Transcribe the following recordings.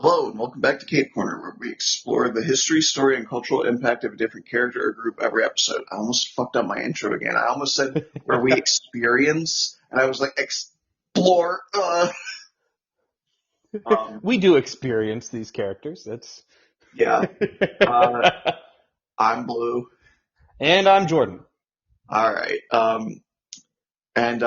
Hello, and welcome back to Cape Corner, where we explore the history, story, and cultural impact of a different character or group every episode. I almost fucked up my intro again. I almost said where we experience, and I was like, explore. Um, We do experience these characters. That's yeah. Uh, I'm Blue. And I'm Jordan. All right. And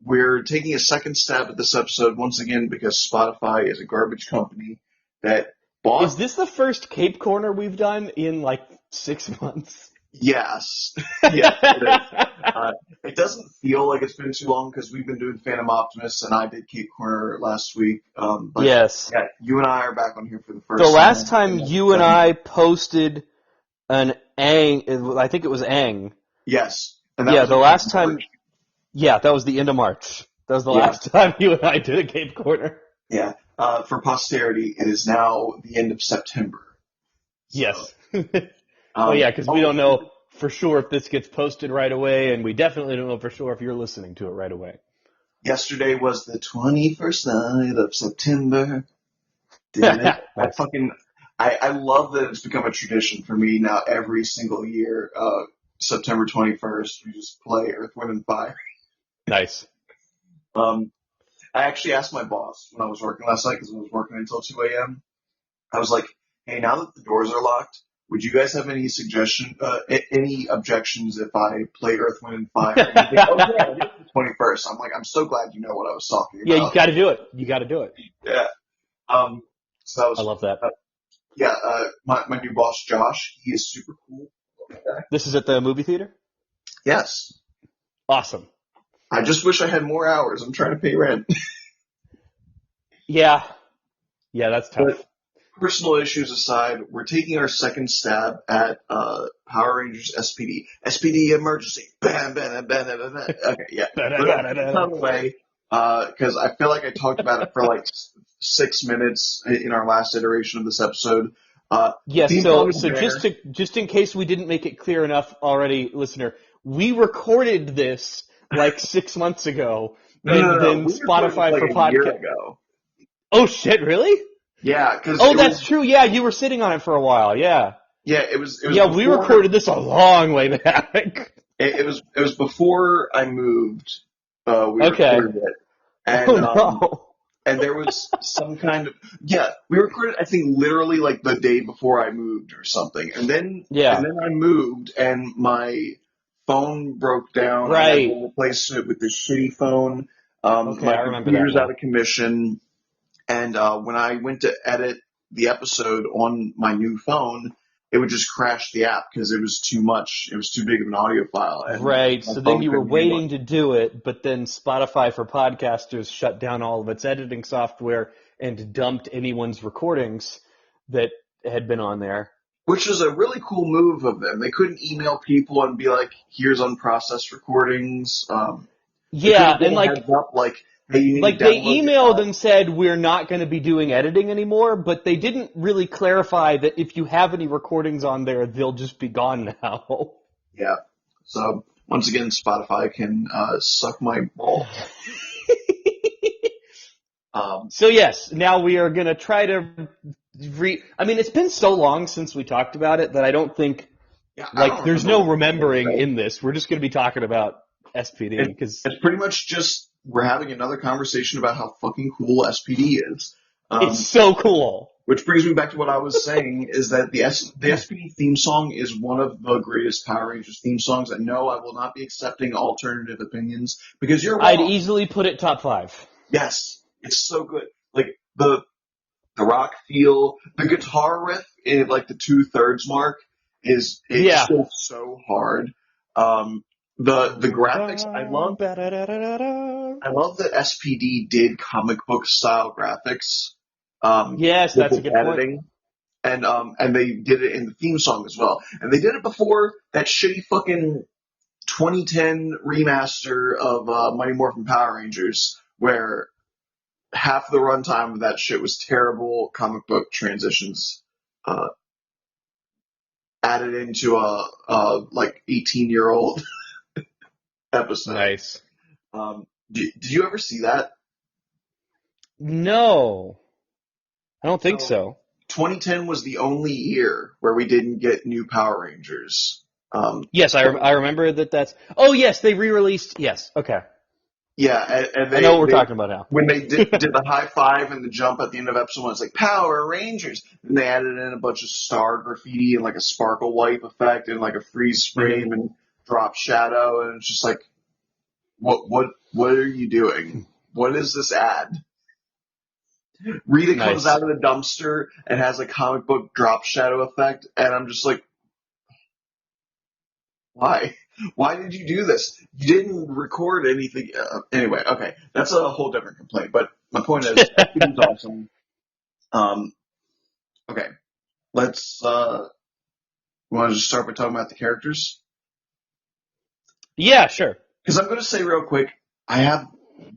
we're taking a second stab at this episode once again because Spotify is a garbage company that Is bought. this the first Cape Corner we've done in like 6 months? Yes. Yes, it is. Uh, it doesn't feel like it's been too long because we've been doing Phantom Optimist and I did Cape Corner last week. But Yes. yeah, you and I are back on here for the The first last time time in like you and 7 months. I posted an Aang, I think it was Aang. Yes, and that Yeah, was the in like last time, March. yeah, that was the end of March. That was the Yeah, last time you and I did a Cape Corner. yeah. For posterity, it is now the end of September. So, Yes. Well, yeah, because we don't oh, know for sure if this gets posted right away, and we definitely don't know for sure if you're listening to it right away. yesterday was the 21st night of September. Damn it. Nice. I love that it's become a tradition for me now every single year. September 21st, we just play Earth, Wind, and Fire. Nice. Um, I actually asked my boss when I was working last night because I was working until 2 a.m. I was like, hey, now that the doors are locked, would you guys have any any objections if I play Earth, Wind, and Fire? And he's like, oh yeah, it is the 21st. I'm like, I'm so glad you know what I was talking Yeah, you about. got to do it. You got to do it. Yeah. So that I was, love that. yeah, my new boss, Josh, he is super cool. This is at the movie theater? Yes. Awesome. I just wish I had more hours. I'm trying to pay rent. Yeah. Yeah, that's But tough. personal issues aside, we're taking our second stab at Power Rangers SPD. SPD emergency. Bam, bam, bam, bam, bam, bam. Okay, yeah. But that's out of the way because I feel like I talked about it for like 6 minutes in our last iteration of this episode. The Yeah, theme song so is so just there. to just in case we didn't make it clear enough already, listener, we recorded this like 6 months ago, No, no, and no, no. then We recorded this Spotify like for a year podcast. ago. Oh shit, really? Yeah, because Oh, it was that's true. Yeah, you were sitting on it for a while. Yeah. yeah, it was Yeah, we before recorded this a long way back. it was before I moved. We Okay. recorded it, and Oh no. and there was some kind of yeah, we recorded I think literally like the day before I moved or something, and Yeah. then I moved and my phone broke down. I had to Right. replace it with this shitty phone. Okay, My I remember that computer's out now. of commission, and when I went to edit the episode on my new phone, it would just crash the app because it was too much. It was too big of an audio file, and Right. my So then phone you were couldn't handle it. waiting to do it, but then Spotify for podcasters shut down all of its editing software and dumped anyone's recordings that had been on there. Which was a really cool move of them. They couldn't email people and be like, "Here's unprocessed recordings." They Yeah, couldn't give and a heads up like, "Hey, you need like to they download your emailed file." and said we're not going to be doing editing anymore, but they didn't really clarify that if you have any recordings on there, they'll just be gone now. Yeah. So once again, Spotify can suck my balls. Um, So yes, now we are going to try to I mean, it's been so long since we talked about it that I don't think yeah, I like don't there's remember no what we're gonna remembering say. in this. We're just going to be talking about SPD It, because it's pretty much just we're having another conversation about how fucking cool SPD is. it's Um, so cool. Which brings me back to what I was saying is that the SPD theme song is one of the greatest Power Rangers theme songs. And no, I will not be accepting alternative opinions because you're I'd wrong. easily put it top five. Yes, it's so good. Like the rock feel, the guitar riff in like the 2/3 mark is it's Yeah. still so hard. The graphics I love that SPD did comic book style graphics Yes, with that's a the good point. editing. And they did it in the theme song as well. And they did it before that shitty fucking 2010 remaster of Mighty Morphin Power Rangers, where half the runtime of that shit was terrible comic book transitions uh, added into a like 18-year-old episode. Nice. Did you ever see that? No. I don't think So so. 2010 was the only year where we didn't get new Power Rangers. Yes, I remember that. That's. Oh yes, they re-released. Yes, okay. Yeah, and I know what we're they talking about now. when they did the high five and the jump at the end of episode one, it's like Power Rangers. And they added in a bunch of star graffiti and like a sparkle wipe effect and like a freeze Hmm. frame and drop shadow, and it's just like, what are you doing? What is this ad? Rita comes Nice. out of the dumpster and has a comic book drop shadow effect, and I'm just like, why? Why did you do this? You didn't record anything. Anyway, okay, that's a whole different complaint. But my point is, SPD's awesome. Um, okay, let's. Want to just start by talking about the characters? Yeah, sure. Because I'm going to say real quick, I have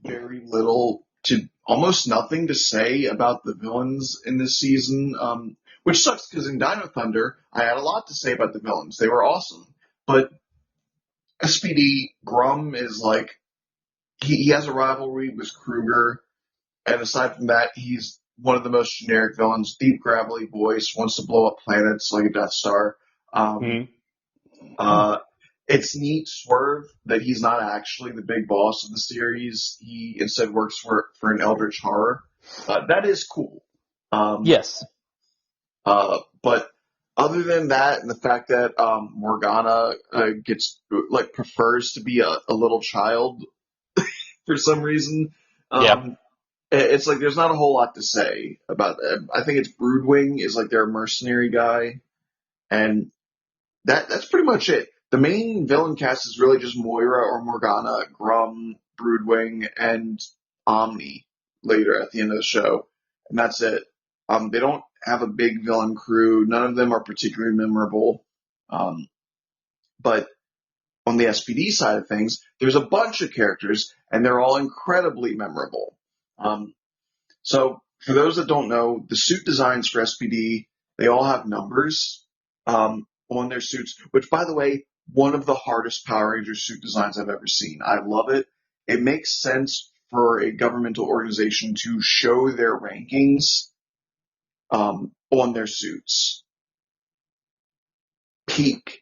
very little to almost nothing to say about the villains in this season. Which sucks because in Dino Thunder, I had a lot to say about the villains. They were awesome, but SPD Grum is like he has a rivalry with Kruger, and aside from that, he's one of the most generic villains. Deep gravelly voice, wants to blow up planets like a Death Star. Um, Hmm. uh, it's neat swerve that he's not actually the big boss of the series. He instead works for an Eldritch Horror. That is cool. Um, Yes. but other than that, and the fact that Morgana gets like prefers to be a little child for some reason, Yeah. um, it's like there's not a whole lot to say about that. I think it's Broodwing is like their mercenary guy, and that's pretty much it. The main villain cast is really just Moira or Morgana, Grum, Broodwing, and Omni later at the end of the show, and that's it. They don't have a big villain crew. None of them are particularly memorable. Um, but on the SPD side of things, there's a bunch of characters, and they're all incredibly memorable. Um, so for those that don't know, the suit designs for SPD, they all have numbers on their suits, which by the way, one of the hardest Power Ranger suit designs I've ever seen. I love it. It makes sense for a governmental organization to show their rankings on their suits. Peak.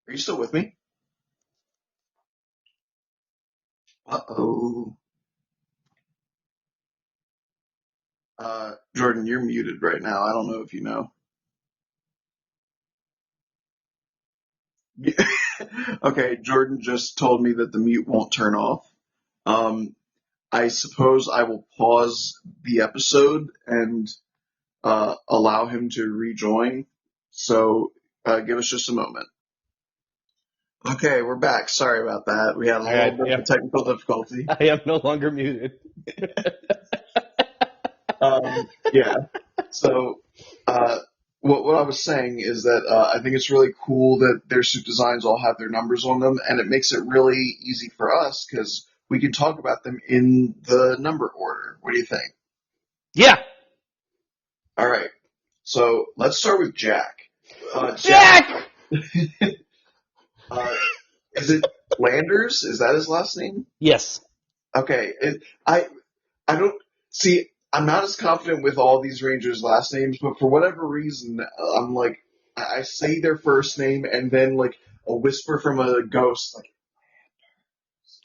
Are you still with me? Uh-oh. Jordan, you're muted right now. I don't know if you know. Okay, Jordan just told me that the mute won't turn off. Um, I suppose I will pause the episode and allow him to rejoin. So give us just a moment. Okay, we're back. Sorry about that. We had a All little right. bit of a Yeah. technical difficulty. I am no longer muted. Yeah. So uh, what I was saying is that I think it's really cool that their suit designs all have their numbers on them, and it makes it really easy for us because we can talk about them in the number order. What do you think? Yeah. All right. So let's start with Jack. Jack, Jack. uh, is it Landers? Is that his last name? Yes. Okay. I don't see. I'm not as confident with all these Rangers' last names, but for whatever reason, I'm like, I say their first name and then like a whisper from a ghost, like,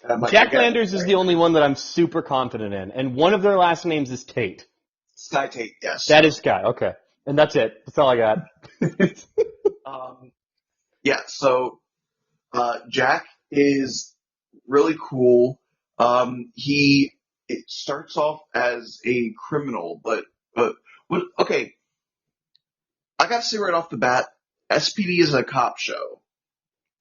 and I'm like, I Jack got it Landers is right. the only one that I'm super confident in, and one of their last names is Tate. Sky Tate, yes. That is Sky. Okay, and that's it. That's all I got. Um, yeah. So Jack is really cool. He it starts off as a criminal, but what? Okay, I got to say right off the bat, SPD is a cop show.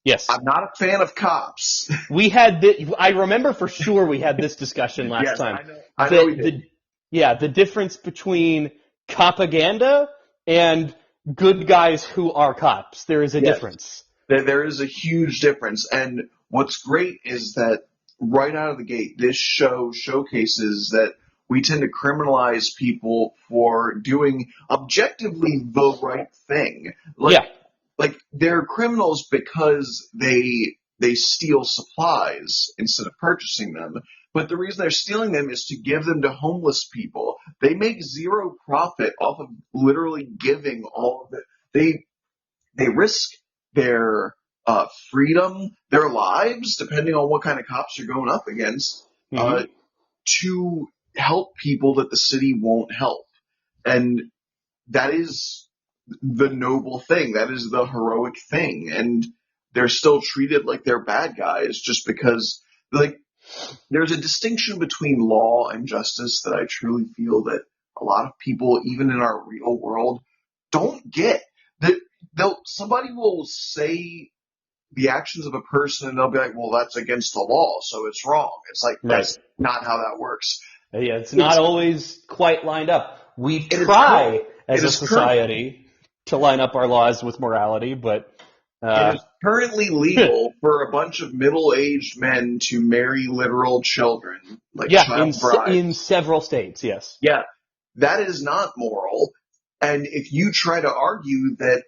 Yes. I'm not a fan of cops. We had I remember for sure we had this discussion last Yes, time. I know we The did. yeah, the difference between propaganda and good guys who are cops. There is a Yes, difference. there is a huge difference, and what's great is that right out of the gate, this show showcases that we tend to criminalize people for doing objectively the right thing. Yeah. Like they're criminals because they steal supplies instead of purchasing them. But the reason they're stealing them is to give them to homeless people. They make zero profit off of literally giving all of it. They risk their freedom, their lives, depending on what kind of cops you're going up against, Hmm. to help people that the city won't help. And that is the noble thing. That is the heroic thing. And they're still treated like they're bad guys just because, like, there's a distinction between law and justice that I truly feel that a lot of people, even in our real world, don't get. That somebody will say the actions of a person and they'll be like, well, that's against the law, so it's wrong. It's like, Right. that's not how that works. Yeah, it's not It's, always quite lined up. We it is current, try it as a is current, society to line up our laws with morality, but it uh, is currently legal for a bunch of middle-aged men to marry literal children, like yeah, in child brides. in several states, yes. Yeah, that is not moral. And if you try to argue that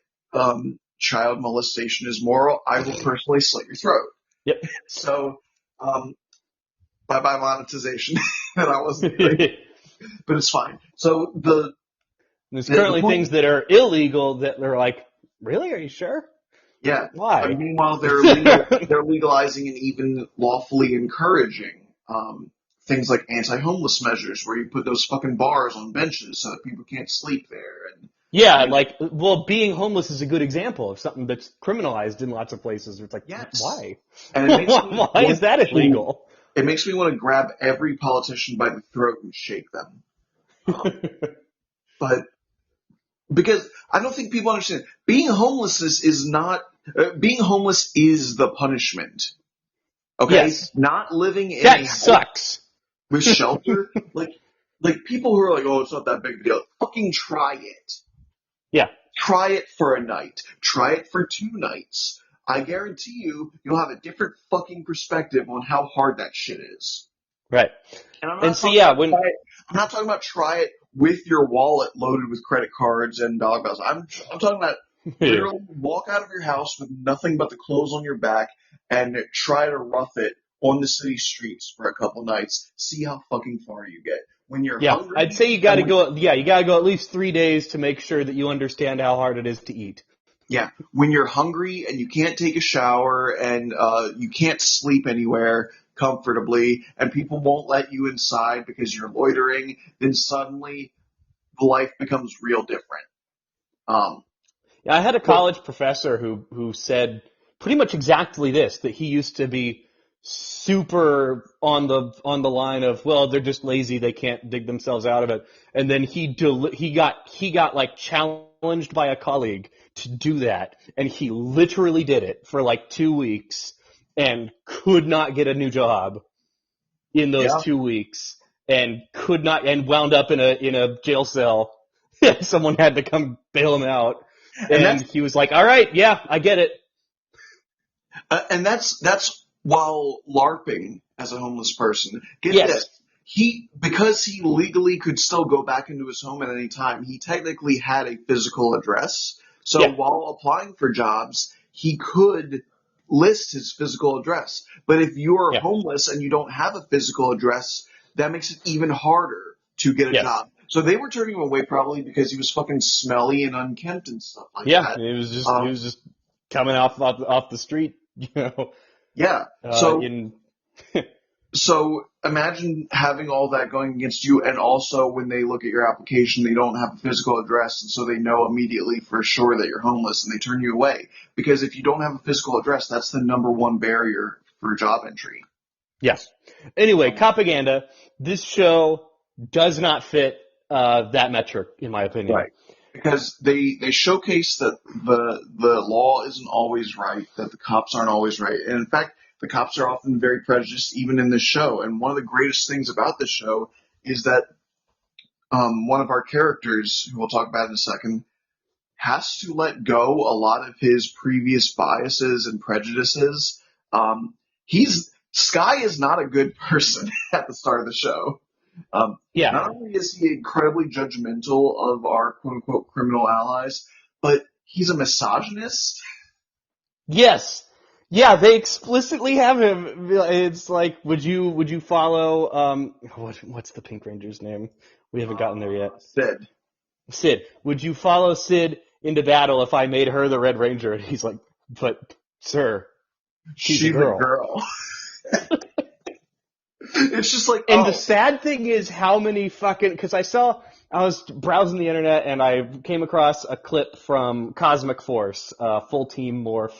child molestation is moral, I will personally slit your throat. Yep. So, bye bye monetization. And I wasn't kidding, but it's fine. So There's the currently point, things that are illegal that they're like, really? Are you sure? yeah. But Why? meanwhile, they're legalizing and even lawfully encouraging things like anti-homeless measures, where you put those fucking bars on benches so that people can't sleep there. And Yeah, you, like, well, being homeless is a good example of something that's criminalized in lots of places. It's like, yes, why? and it makes me Why is want that to. illegal? It makes me want to grab every politician by the throat and shake them. But because I don't think people understand, being homeless is the punishment. Okay, Yes, not living in that a house sucks. with shelter, like people who are like, oh, it's not that big a deal. Fucking try it. Yeah, Try it for a night. Try it for 2 nights. I guarantee you'll have a different fucking perspective on how hard that shit is. right. And I'm And not see, talking yeah, about when I'm not talking about try it with your wallet loaded with credit cards and dollar bills. I'm talking about literally walk out of your house with nothing but the clothes on your back and try to rough it on the city streets for a couple nights. See how fucking far you get. When you're yeah, I'd hungry say you got and to when go. Yeah, you got to go at least 3 days to make sure that you understand how hard it is to eat. yeah, when you're hungry and you can't take a shower and you can't sleep anywhere comfortably and people won't let you inside because you're loitering, then suddenly life becomes real different. Um, Yeah, I had a but college professor who said pretty much exactly this, that he used to be super on the line of, well, they're just lazy, they can't dig themselves out of it. And then he got like challenged by a colleague to do that, and he literally did it for like 2 weeks and could not get a new job in those yeah, 2 weeks and could not, and wound up in a jail cell. Someone had to come bail him out. and And he was like, all right, yeah, I get it. that's while LARPing as a homeless person. Get this. Yes. Because he legally could still go back into his home at any time, he technically had a physical address. So Yeah. while applying for jobs, he could list his physical address. But if you're Yeah. homeless and you don't have a physical address, that makes it even harder to get a Yes. job. So they were turning him away probably because he was fucking smelly and unkempt and stuff like Yeah. that. It was just coming off the street, Yeah. So in, So imagine having all that going against you, and also when they look at your application, they don't have a physical address, and so they know immediately for sure that you're homeless, and they turn you away. Because if you don't have a physical address, that's the number one barrier for job entry. yeah. Anyway, propaganda. This show does not fit, that metric, in my opinion. Right. Because they showcase that the law isn't always right, that the cops aren't always right. And in fact, the cops are often very prejudiced even in this show. And one of the greatest things about this show is that one of our characters, who we'll talk about in a second, has to let go a lot of his previous biases and prejudices. He's Sky is not a good person at the start of the show. Yeah. Not only is he incredibly judgmental of our quote unquote criminal allies, but he's a misogynist. Yes. Yeah, they explicitly have him. It's like, would you follow what's the Pink Ranger's name? We haven't gotten there yet. Sid. Sid. Would you follow Sid into battle if I made her the Red Ranger? And he's like, but sir, she's a She's a girl. girl. It's just like, And the oh, sad thing is how many fucking, because I was browsing the internet and I came across a clip from Cosmic Force, Full Team Morph.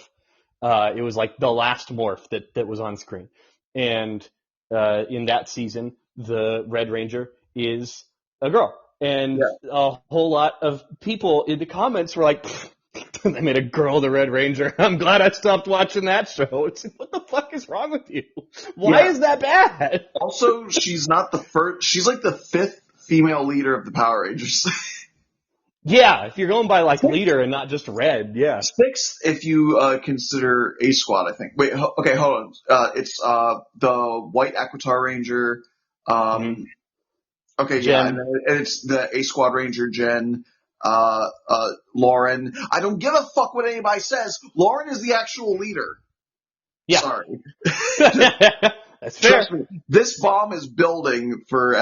It was like the last morph that was on screen. And in that season, the Red Ranger is a girl. And yeah, a whole lot of people in the comments were like, they made a girl the Red Ranger. I'm glad I stopped watching that show. It's like, what the fuck is wrong with you? Why yeah. is that bad? Also, she's not the first. She's like the fifth female leader of the Power Rangers. Yeah, if you're going by like leader and not just red, yeah. Sixth, if you consider A Squad, I think. Wait, okay, hold on. It's the White Aquitar Ranger. Mm-hmm. Um, okay, yeah, Jen. and it's the A Squad Ranger, Jen. Lauren. I don't give a fuck what anybody says. Lauren is the actual leader. Yeah. Sorry. That's fair. Trust me, this bomb is building for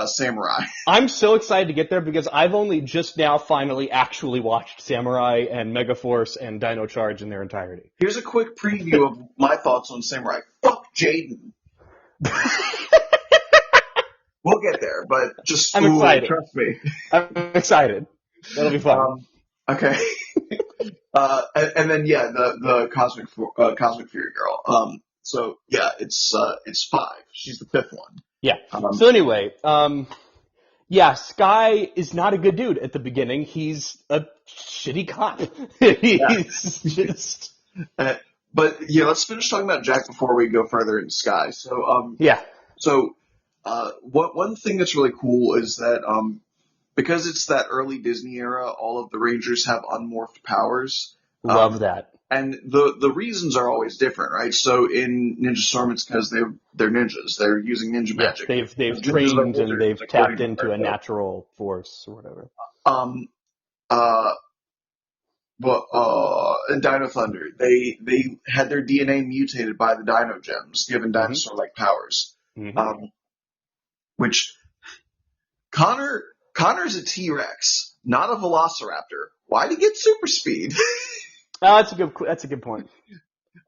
Samurai. I'm so excited to get there because I've only just now finally actually watched Samurai and Megaforce and Dino Charge in their entirety. Here's a quick preview of my thoughts on Samurai. Fuck Jaden. We'll get there, but just I'm excited. trust me. I'm excited. That'll be fun. Okay. And then yeah, the Cosmic Fury girl. So yeah, it's 5. She's the 5th one. Yeah. So anyway, yeah, Sky is not a good dude at the beginning. He's a shitty cop. He's just. But yeah, let's finish talking about Jack before we go further into Sky. So Yeah. So one thing that's really cool is that because it's that early Disney era, all of the Rangers have unmorphed powers. Love that. And the reasons are always different, right? So in Ninja Storm, it's because they're ninjas. They're using ninja magic. They've trained and they've tapped into a natural force or whatever. In Dino Thunder, they had their DNA mutated by the Dino Gems, given dinosaur-like powers. Mm-hmm. Which Connor's a T-Rex, not a Velociraptor. Why'd he get super speed? Oh, that's a good point.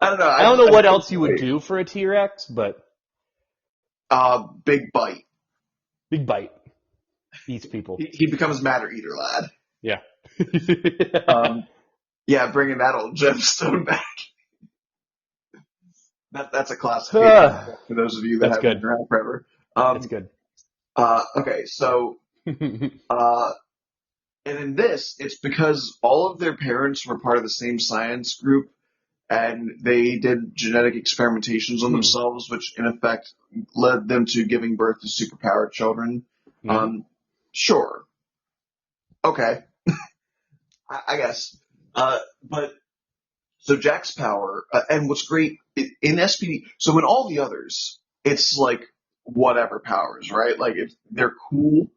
I don't know. I don't know what else you would do for a T-Rex, but big bite. Big bite. Eats people. He becomes Matter Eater Lad. Yeah. Yeah, bringing that old gemstone back. That's a classic for those of you that haven't been around forever. That's good. Okay, so and in this, it's because all of their parents were part of the same science group, and they did genetic experimentations on themselves, which in effect led them to giving birth to superpowered children. Sure. Okay. I guess. But so Jack's power, and what's great in SPD, so in all the others, it's like whatever powers, right? Like they're cool.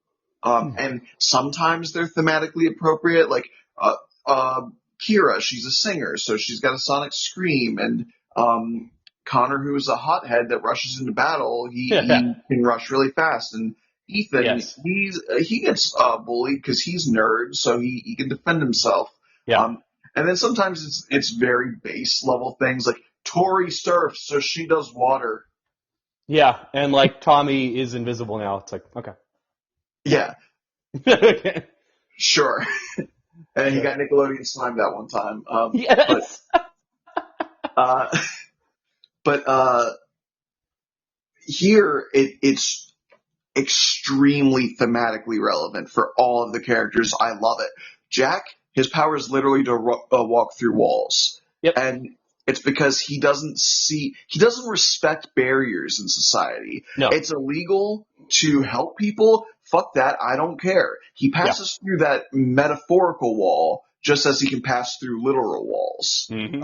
And sometimes they're thematically appropriate. Like, Kira, she's a singer, so she's got a sonic scream. And, Connor, who is a hothead that rushes into battle, he can rush really fast. And Ethan, he gets, bullied because he's nerd, so he can defend himself. Yeah. And then sometimes it's very base level things like Tori surfs, so she does water. Yeah. And like Tommy is invisible now. It's like, okay. Yeah. Okay. Sure. And he got Nickelodeon slimed that one time. Yes. But here it's extremely thematically relevant for all of the characters. I love it. Jack, his power is literally to walk through walls. Yep. And it's because he doesn't respect barriers in society. No. It's illegal to help people. Fuck that. I don't care. He passes through that metaphorical wall just as he can pass through literal walls. And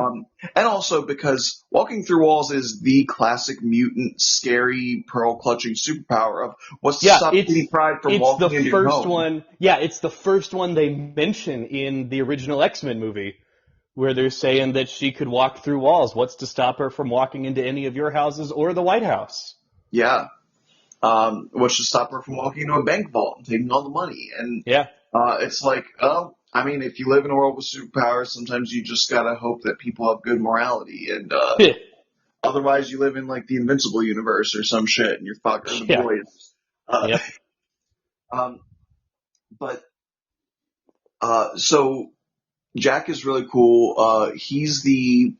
also because walking through walls is the classic mutant, scary, pearl-clutching superpower of what's to stop Kitty Pryde from walking into your home. It's the first one they mention in the original X-Men movie where they're saying that she could walk through walls. What's to stop her from walking into any of your houses or the White House? Yeah. What should stop her from walking into a bank vault and taking all the money? And Yeah. it's like, oh, I mean, if you live in a world with superpowers, sometimes you just gotta hope that people have good morality, and otherwise you live in like the Invincible universe or some shit, and you're fucked, or the Yeah. boys. Uh, Yep. um, but so Jack is really cool. He's the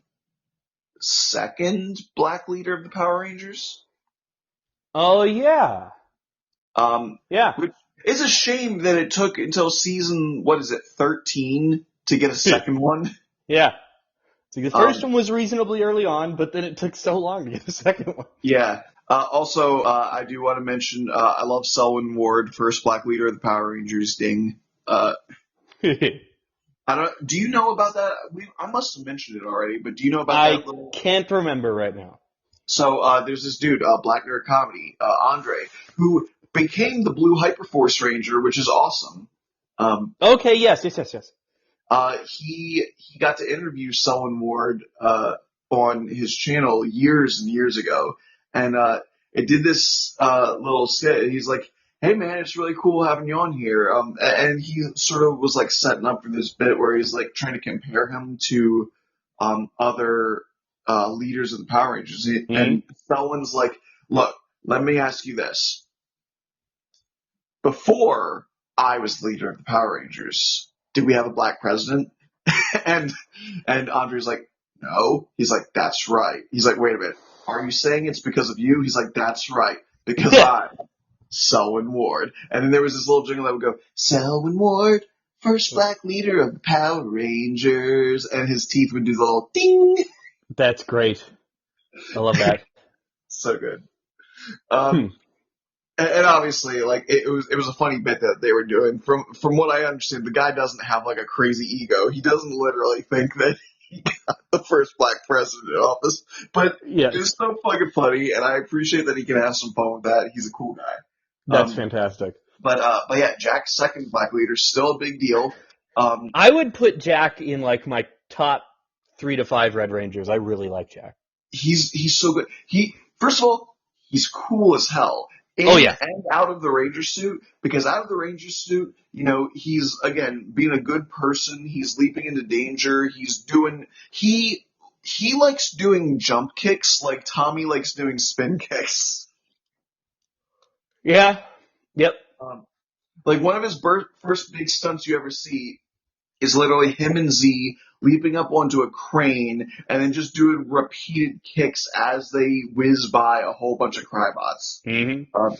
second black leader of the Power Rangers. Oh yeah. Um, Yeah. which is a shame that it took until season, what is it, 13 to get a second one. Yeah. So the first Um, one was reasonably early on, but then it took so long to get the second one. yeah. Also, I do want to mention, I love Selwyn Ward, first black leader of the Power Rangers. Ding. Uh, I don't. Do you know about that? I must have mentioned it already, but do you know about I that little? can't remember right now. So there's this dude, Black Nerd Comedy, Andre, who became the Blue Hyperforce Ranger, which is awesome. Um, Okay, yes, yes, yes, yes. he got to interview Selwyn Ward on his channel years and years ago, and it did this little skit. And he's like, "Hey man, it's really cool having you on here." And he sort of was like setting up for this bit where he's like trying to compare him to other leaders of the Power Rangers, and Hmm. Selwyn's like, "Look, let me ask you this: before I was the leader of the Power Rangers, did we have a black president?" and and Andre's like, no. He's like, that's right. He's like, wait a minute. Are you saying it's because of you? He's like, that's right. Because I'm Selwyn Ward. And then there was this little jingle that would go, Selwyn Ward, first black leader of the Power Rangers. And his teeth would do the little ding. That's great. I love that. So good. Hmm. And obviously, like it was a funny bit that they were doing. From what I understand, the guy doesn't have like a crazy ego. He doesn't literally think that he got the first black president in office. But it was Yes, so fucking funny, and I appreciate that he can have some fun with that. He's a cool guy. that's Um, fantastic. but yeah, Jack's second black leader still a big deal. Um, I would put Jack in like my top 3 to 5 Red Rangers. I really like Jack. he's so good. He first of all, he's cool as hell Oh in yeah. and out of the ranger suit, because out of the ranger suit, he's again being a good person. He's leaping into danger. He likes doing jump kicks like Tommy likes doing spin kicks. Yeah. Yep. Um, like one of his first big stunts you ever see is literally him and Z leaping up onto a crane and then just doing repeated kicks as they whiz by a whole bunch of Crybots. Hmm. Um,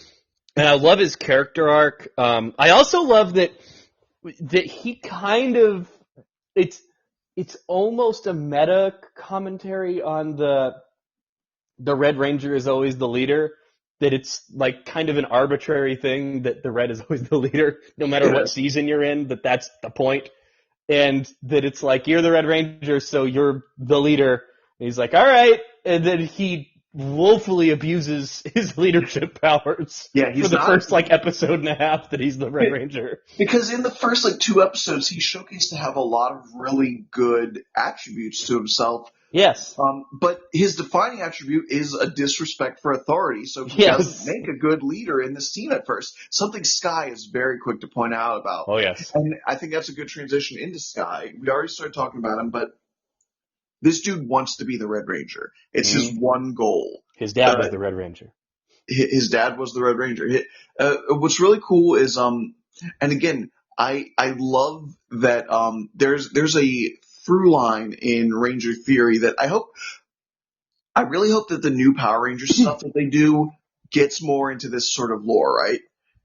And I love his character arc. I also love that he kind of it's almost a meta commentary on the Red Ranger is always the leader. That it's like kind of an arbitrary thing that the Red is always the leader, no matter yeah, what season you're in. That's the point, and that it's like you're the Red Ranger, so you're the leader. And he's like, all right, and then he woefully abuses his leadership powers yeah, for he's the not first like episode and a half that he's the Red Ranger. because in the first like 2 episodes he showcased to have a lot of really good attributes to himself. Yes, But his defining attribute is a disrespect for authority, so he doesn't yes, make a good leader in this team at first. Something Sky is very quick to point out about. oh yes. And I think that's a good transition into Sky. We already started talking about him, but this dude wants to be the Red Ranger. It's his Hmm. one goal. His dad Uh, was the Red Ranger. his dad was the Red Ranger. What's really cool is and again, I love that there's a through line in Ranger Theory that I really hope that the new Power Ranger stuff that they do gets more into this sort of lore, right?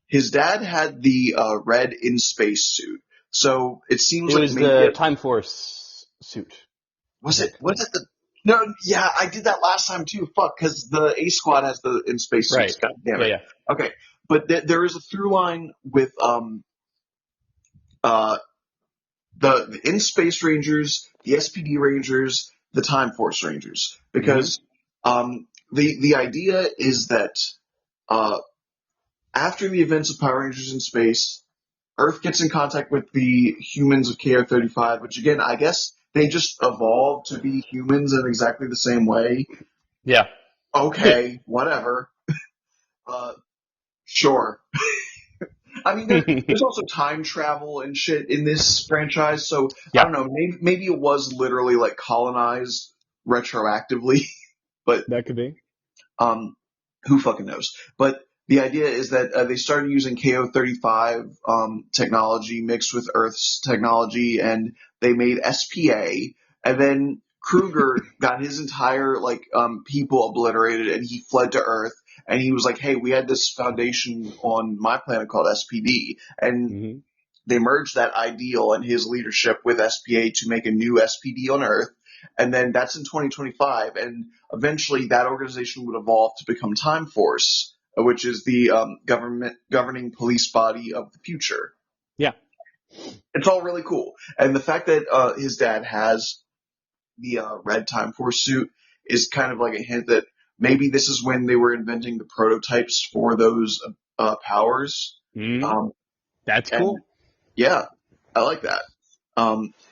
His dad had the red in space suit, so it seems It like was maybe the Time Force suit, I was it think. was it the no, yeah, I did that last time too. Fuck, because the A Squad has the in space suits. Right. God damn Yeah, it. yeah. Okay, but there is a through line with uh the in space Rangers, the SPD Rangers, the Time Force Rangers, Hmm. because the idea is that uh after the events of Power Rangers in space, Earth gets in contact with the humans of KO 35, which again, I guess they just evolved to be humans in exactly the same way. Yeah. Okay, whatever. Uh, sure. I mean, there's also time travel and shit in this franchise, so I Yeah, don't know. Maybe it was literally like colonized retroactively, but that could be. um, who fucking knows? But the idea is that they started using KO-35 technology mixed with Earth's technology, and they made SPA. And then Kruger got his entire people obliterated, and he fled to Earth. And he was like, "Hey, we had this foundation on my planet called SPD, and Hmm. they merged that ideal and his leadership with SPA to make a new SPD on Earth. And then that's in 2025. And eventually that organization would evolve to become Time Force, which is the government governing police body of the future. Yeah. It's all really cool. And the fact that his dad has the red Time Force suit is kind of like a hint that maybe this is when they were inventing the prototypes for those powers. Hmm. Um, That's and cool. yeah, I like that.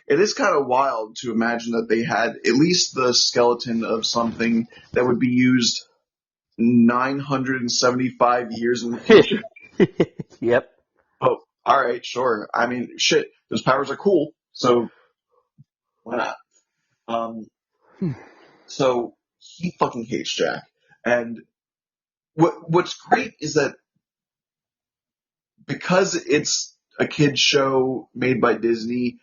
It is kind of wild to imagine that they had at least the skeleton of something that would be used 975 years in the future. Yep. Oh, all right, sure. I mean, shit, those powers are cool, so why not? Um, so he fucking hates Jack, and what's great is that because it's a kids show made by Disney,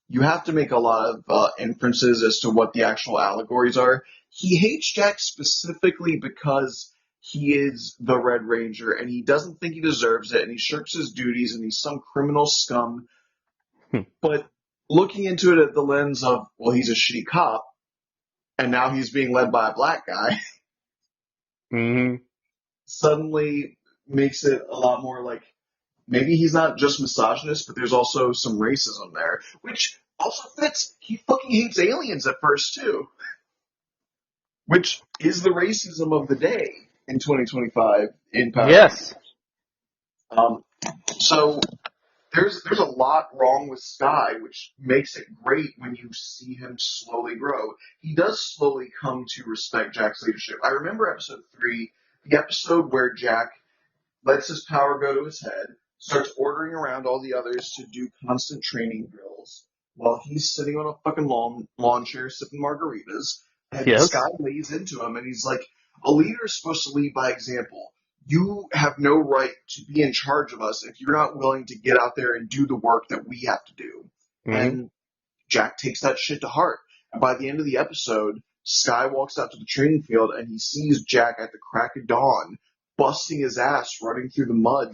you have to make a lot of inferences as to what the actual allegories are. He hates Jack specifically because he is the Red Ranger and he doesn't think he deserves it and he shirks his duties and he's some criminal scum. But looking into it at the lens of, well, he's a shitty cop and now he's being led by a black guy, Hmm. suddenly makes it a lot more like maybe he's not just misogynist, but there's also some racism there, which also fits. He fucking hates aliens at first too, which is the racism of the day in 2025 in Power Rangers. Yes. Um, so there's a lot wrong with Sky, which makes it great when you see him slowly grow. He does slowly come to respect Jack's leadership. I remember episode 3, the episode where Jack lets his power go to his head, starts ordering around all the others to do constant training drills while he's sitting on a fucking lawn chair sipping margaritas. And Sky Yes. lays into him, and he's like, a leader is supposed to lead by example. You have no right to be in charge of us if you're not willing to get out there and do the work that we have to do. Hmm. And Jack takes that shit to heart. And by the end of the episode, Sky walks out to the training field and he sees Jack at the crack of dawn, busting his ass, running through the mud,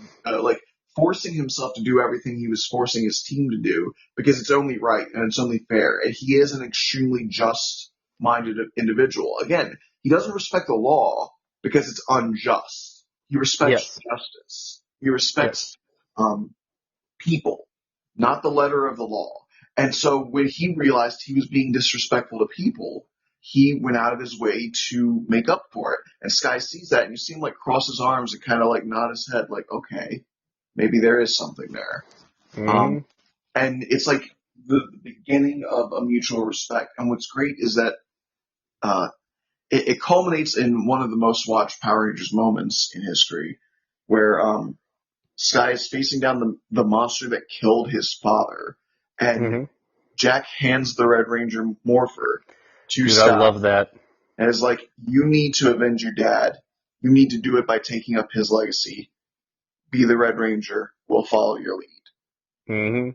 forcing himself to do everything he was forcing his team to do because it's only right and it's only fair. And he is an extremely just minded individual. Again, he doesn't respect the law because it's unjust. He respects Yes. justice. He respects Yes. um, people, not the letter of the law. And so when he realized he was being disrespectful to people, he went out of his way to make up for it. And Sky sees that, and you see him like cross his arms and kind of like nod his head, like, okay, maybe there is something there. Um, Hmm. and it's like the beginning of a mutual respect. And what's great is that uh, it culminates in one of the most watched Power Rangers moments in history, where Sky is facing down the monster that killed his father, and Hmm. Jack hands the Red Ranger Morpher to Dude, I Sky love that. and is like, "You need to avenge your dad. You need to do it by taking up his legacy. Be the Red Ranger. We'll follow your lead." Hmm.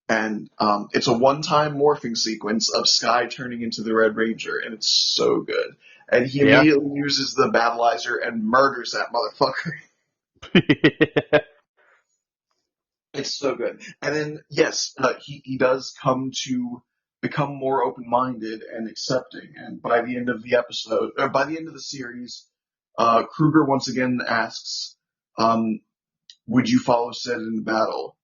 And it's a one-time morphing sequence of Sky turning into the Red Ranger, and it's so good. And he Yeah. immediately uses the Battleizer and murders that motherfucker. It's so good. And then, yes, he does come to become more open minded and accepting. And by the end of the episode, or by the end of the series, Kruger once again asks, um, would you follow Sid in battle?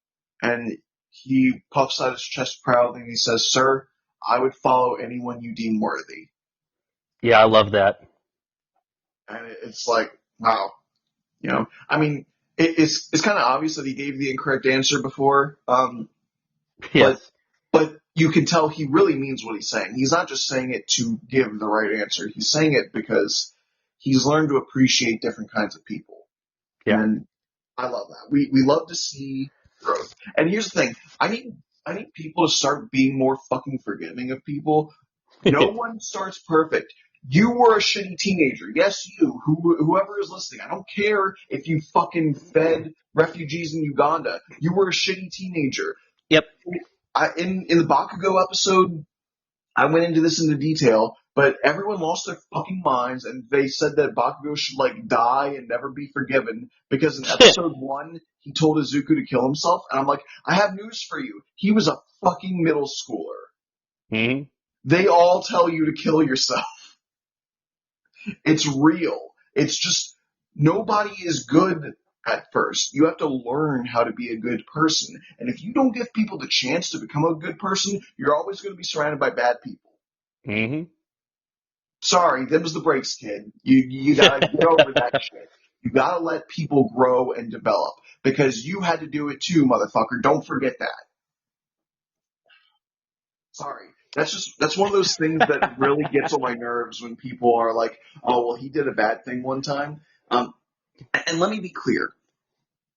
And he puffs out his chest proudly and he says, Sir, I would follow anyone you deem worthy. Yeah, I love that. And it's like, wow, I mean, it's kind of obvious that he gave the incorrect answer before, but Yes. but you can tell he really means what he's saying. He's not just saying it to give the right answer. He's saying it because he's learned to appreciate different kinds of people. Yeah. And I love that. We love to see growth. And here's the thing. I need people to start being more fucking forgiving of people. No one starts perfect. You were a shitty teenager. Yes, you. Whoever is listening. I don't care if you fucking fed refugees in Uganda. You were a shitty teenager. Yep. In the Bakugo episode, I went into this into detail, but everyone lost their fucking minds, and they said that Bakugo should like die and never be forgiven because in episode 1 he told Izuku to kill himself, and I'm like, I have news for you. He was a fucking middle schooler. Mm-hmm. They all tell you to kill yourself. It's real. It's just nobody is good at first. You have to learn how to be a good person. And if you don't give people the chance to become a good person, you're always going to be surrounded by bad people. Mm-hmm. Sorry, them's the breaks, kid. You gotta get over that shit. You gotta let people grow and develop. Because you had to do it too, motherfucker. Don't forget that. Sorry. That's one of those things that really gets on my nerves when people are like, oh, well, he did a bad thing one time. And let me be clear.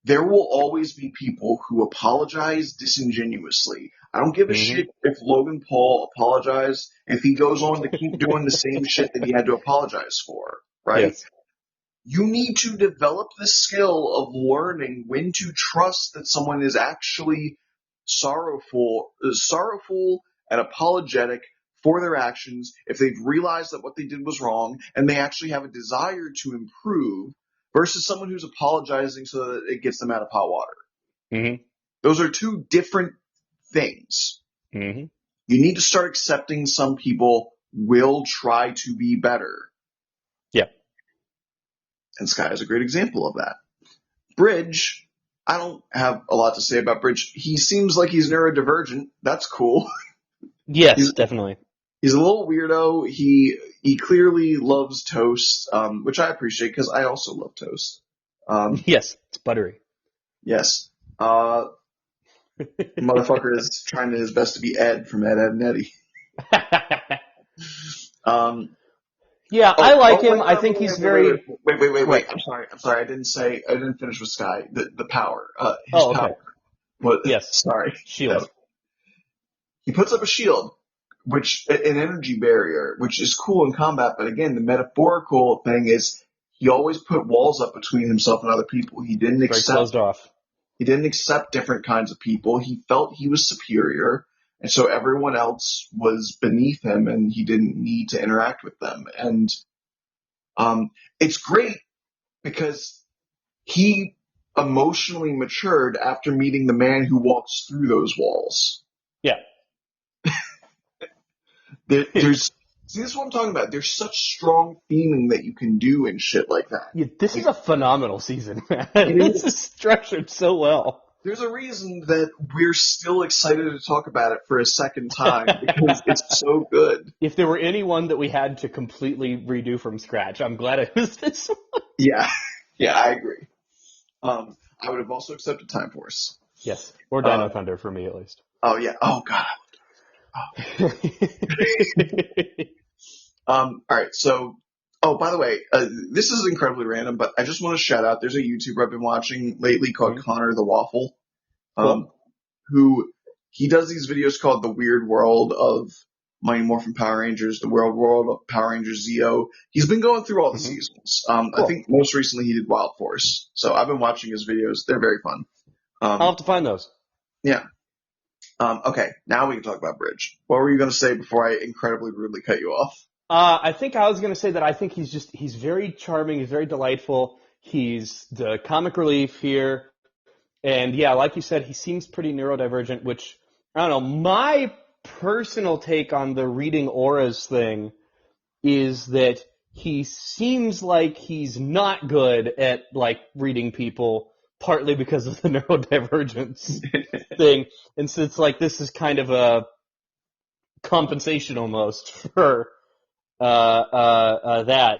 There will always be people who apologize disingenuously. I don't give a shit if Logan Paul apologized if he goes on to keep doing the same shit that he had to apologize for, right? Yes. You need to develop the skill of learning when to trust that someone is actually sorrowful and apologetic for their actions if they've realized that what they did was wrong and they actually have a desire to improve versus someone who's apologizing so that it gets them out of hot water. Mm-hmm. Those are two different things. Mm-hmm. You need to start accepting some people will try to be better. Yeah. And Sky is a great example of that. Bridge, I don't have a lot to say about Bridge. He seems like he's neurodivergent. That's cool. Yes, definitely. He's a little weirdo. He clearly loves toast, which I appreciate because I also love toast. Yes, it's buttery. Yes. Motherfucker is trying his best to be Ed from Ed, Ed and Eddie. Yeah, I like him. I think he's very. Wait. I'm sorry. I didn't finish with Sky. The power. His Oh, okay. power. What? Yes. Sorry. Shield. He puts up a shield, which an energy barrier, which is cool in combat. But again, the metaphorical thing is he always put walls up between himself and other people. He didn't Very closed off. He didn't accept different kinds of people. He felt he was superior, and so everyone else was beneath him, and he didn't need to interact with them. And it's great because he emotionally matured after meeting the man who walks through those walls. Yeah. There's see, this is what I'm talking about. There's such strong theming that you can do and shit like that. Yeah, this is a phenomenal season, man. This is structured so well. There's a reason that we're still excited to talk about it for a second time because it's so good. If there were anyone that we had to completely redo from scratch, I'm glad it was this one. Yeah, I agree. I would have also accepted Time Force. Yes, or Dino Thunder for me at least. Oh yeah. Oh god. All right. So, by the way, this is incredibly random, but I just want to shout out. There's a YouTuber I've been watching lately called Connor the Waffle, who he does these videos called The Weird World of Mighty Morphin Power Rangers, The Weird World of Power Rangers Zeo. He's been going through all the seasons. I think most recently he did Wild Force. So I've been watching his videos. They're very fun. I'll have to find those. Yeah. Okay, now we can talk about Bridge. What were you going to say before I incredibly rudely cut you off? I think I was going to say that I think he's very charming, he's very delightful, he's the comic relief here, and yeah, like you said, he seems pretty neurodivergent, which, I don't know, my personal take on the reading auras thing is that he seems like he's not good at, like, reading people, partly because of the neurodivergence thing, and so it's like this is kind of a compensation almost for that.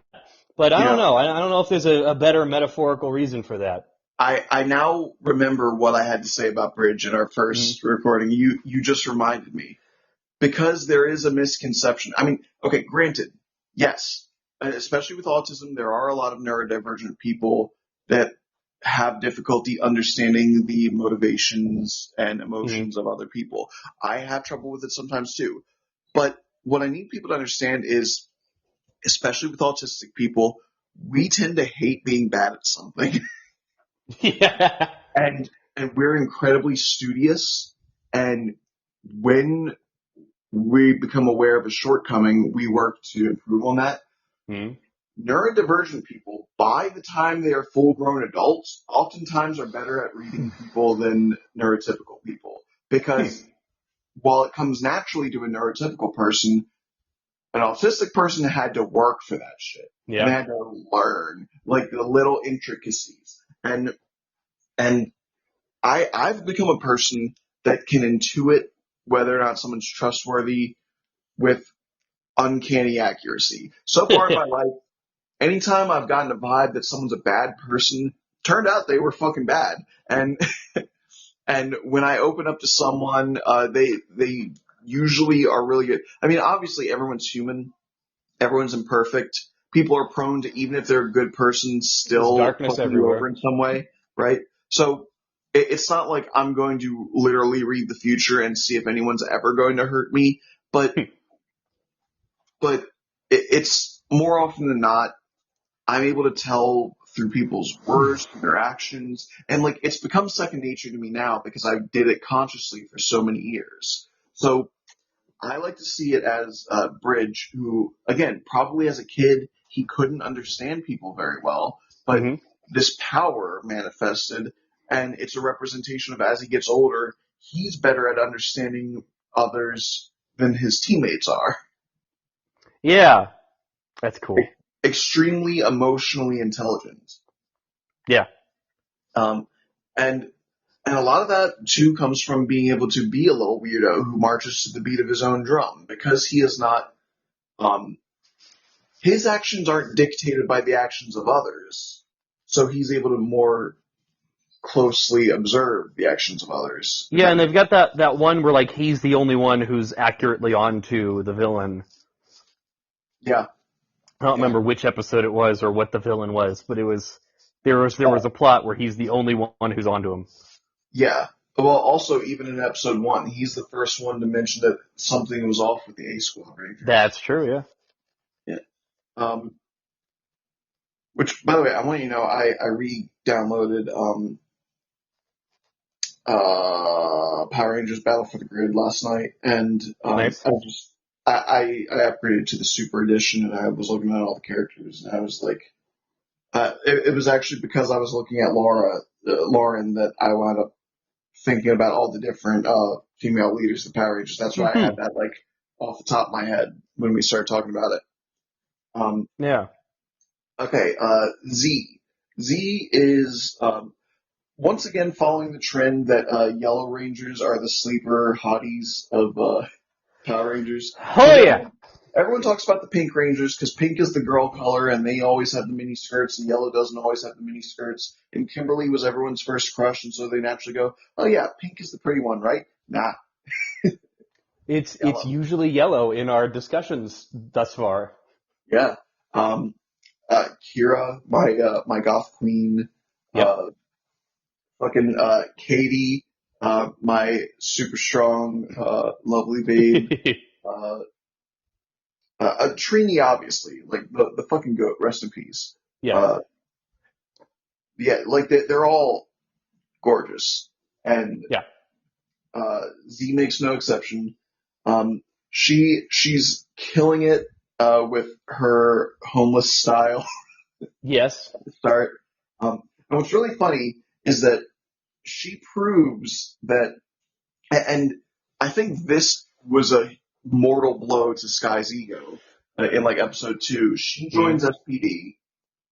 But I don't know. I don't know if there's a better metaphorical reason for that. I now remember what I had to say about Bridge in our first recording. You just reminded me. because there is a misconception. I mean, okay, granted, yes, especially with autism, there are a lot of neurodivergent people that have difficulty understanding the motivations and Mhm. emotions of other people. I have trouble with it sometimes too. But what I need people to understand is, especially with autistic people, we tend to hate being bad at something. Yeah. and and we're incredibly studious, and when we become aware of a shortcoming, we work to improve on that. Mhm. Neurodivergent people, by the time they are full grown adults, oftentimes are better at reading people than neurotypical people. Because while it comes naturally to a neurotypical person, an autistic person had to work for that shit. And they Yeah. had to learn like the little intricacies. And I've become a person that can intuit whether or not someone's trustworthy with uncanny accuracy. So far in my life, anytime I've gotten a vibe that someone's a bad person, turned out they were fucking bad. And and when I open up to someone, they usually are really good. I mean, obviously everyone's human, everyone's imperfect. People are prone to, even if they're a good person, There's still darkness fucking you over everywhere. in some way, right? So it's not like I'm going to literally read the future and see if anyone's ever going to hurt me, but but it's more often than not I'm able to tell through people's words, through their actions, and like it's become second nature to me now because I did it consciously for so many years. So I like to see it as Bridge, who again, probably as a kid, he couldn't understand people very well, but Hmm. this power manifested, and it's a representation of as he gets older, he's better at understanding others than his teammates are. Yeah, that's cool. Extremely emotionally intelligent. Yeah. Um, and and a lot of that too comes from being able to be a little weirdo who marches to the beat of his own drum because he is not. Um, his actions aren't dictated by the actions of others, so he's able to more closely observe the actions of others. If Yeah, that and makes they've got that one where like he's the only one who's accurately on to the villain. yeah, I don't yeah, remember which episode it was or what the villain was, but there was uh, a plot where he's the only one who's onto him. yeah. Well, also even in episode one, he's the first one to mention that something was off with the A Squad Rangers. That's true, yeah. Yeah. Which, by the way, I want you to know, I re-downloaded Power Rangers Battle for the Grid last night, and Nice. I just I upgraded to the Super Edition, and I was looking at all the characters, and I was like, it was actually because I was looking at Lauren, that I wound up thinking about all the different female leaders of the Power Rangers. That's why I had Hmm. that like off the top of my head when we started talking about it. Um, Yeah. okay, Z. Z is once again following the trend that Yellow Rangers are the sleeper hotties of Power Rangers. Oh Because yeah. everyone talks about the Pink Rangers because pink is the girl color and they always have the mini skirts, and yellow doesn't always have the mini skirts. And Kimberly was everyone's first crush, and so they naturally go, "Oh yeah, pink is the pretty one, right?" Nah, It's yellow. usually yellow in our discussions thus far. Yeah. Um, Kira, my goth queen. Yep. Uh, fucking Katie, my super strong, lovely babe. Uh, Trini, obviously, like the fucking goat. Rest in peace. Yes. Uh, yeah, like they're all gorgeous, and Yeah. Z makes no exception. She's killing it with her homeless style Yes. to start. And what's really funny is that she proves that, and I think this was a mortal blow to Sky's ego in like episode two. She Hmm. joins SPD,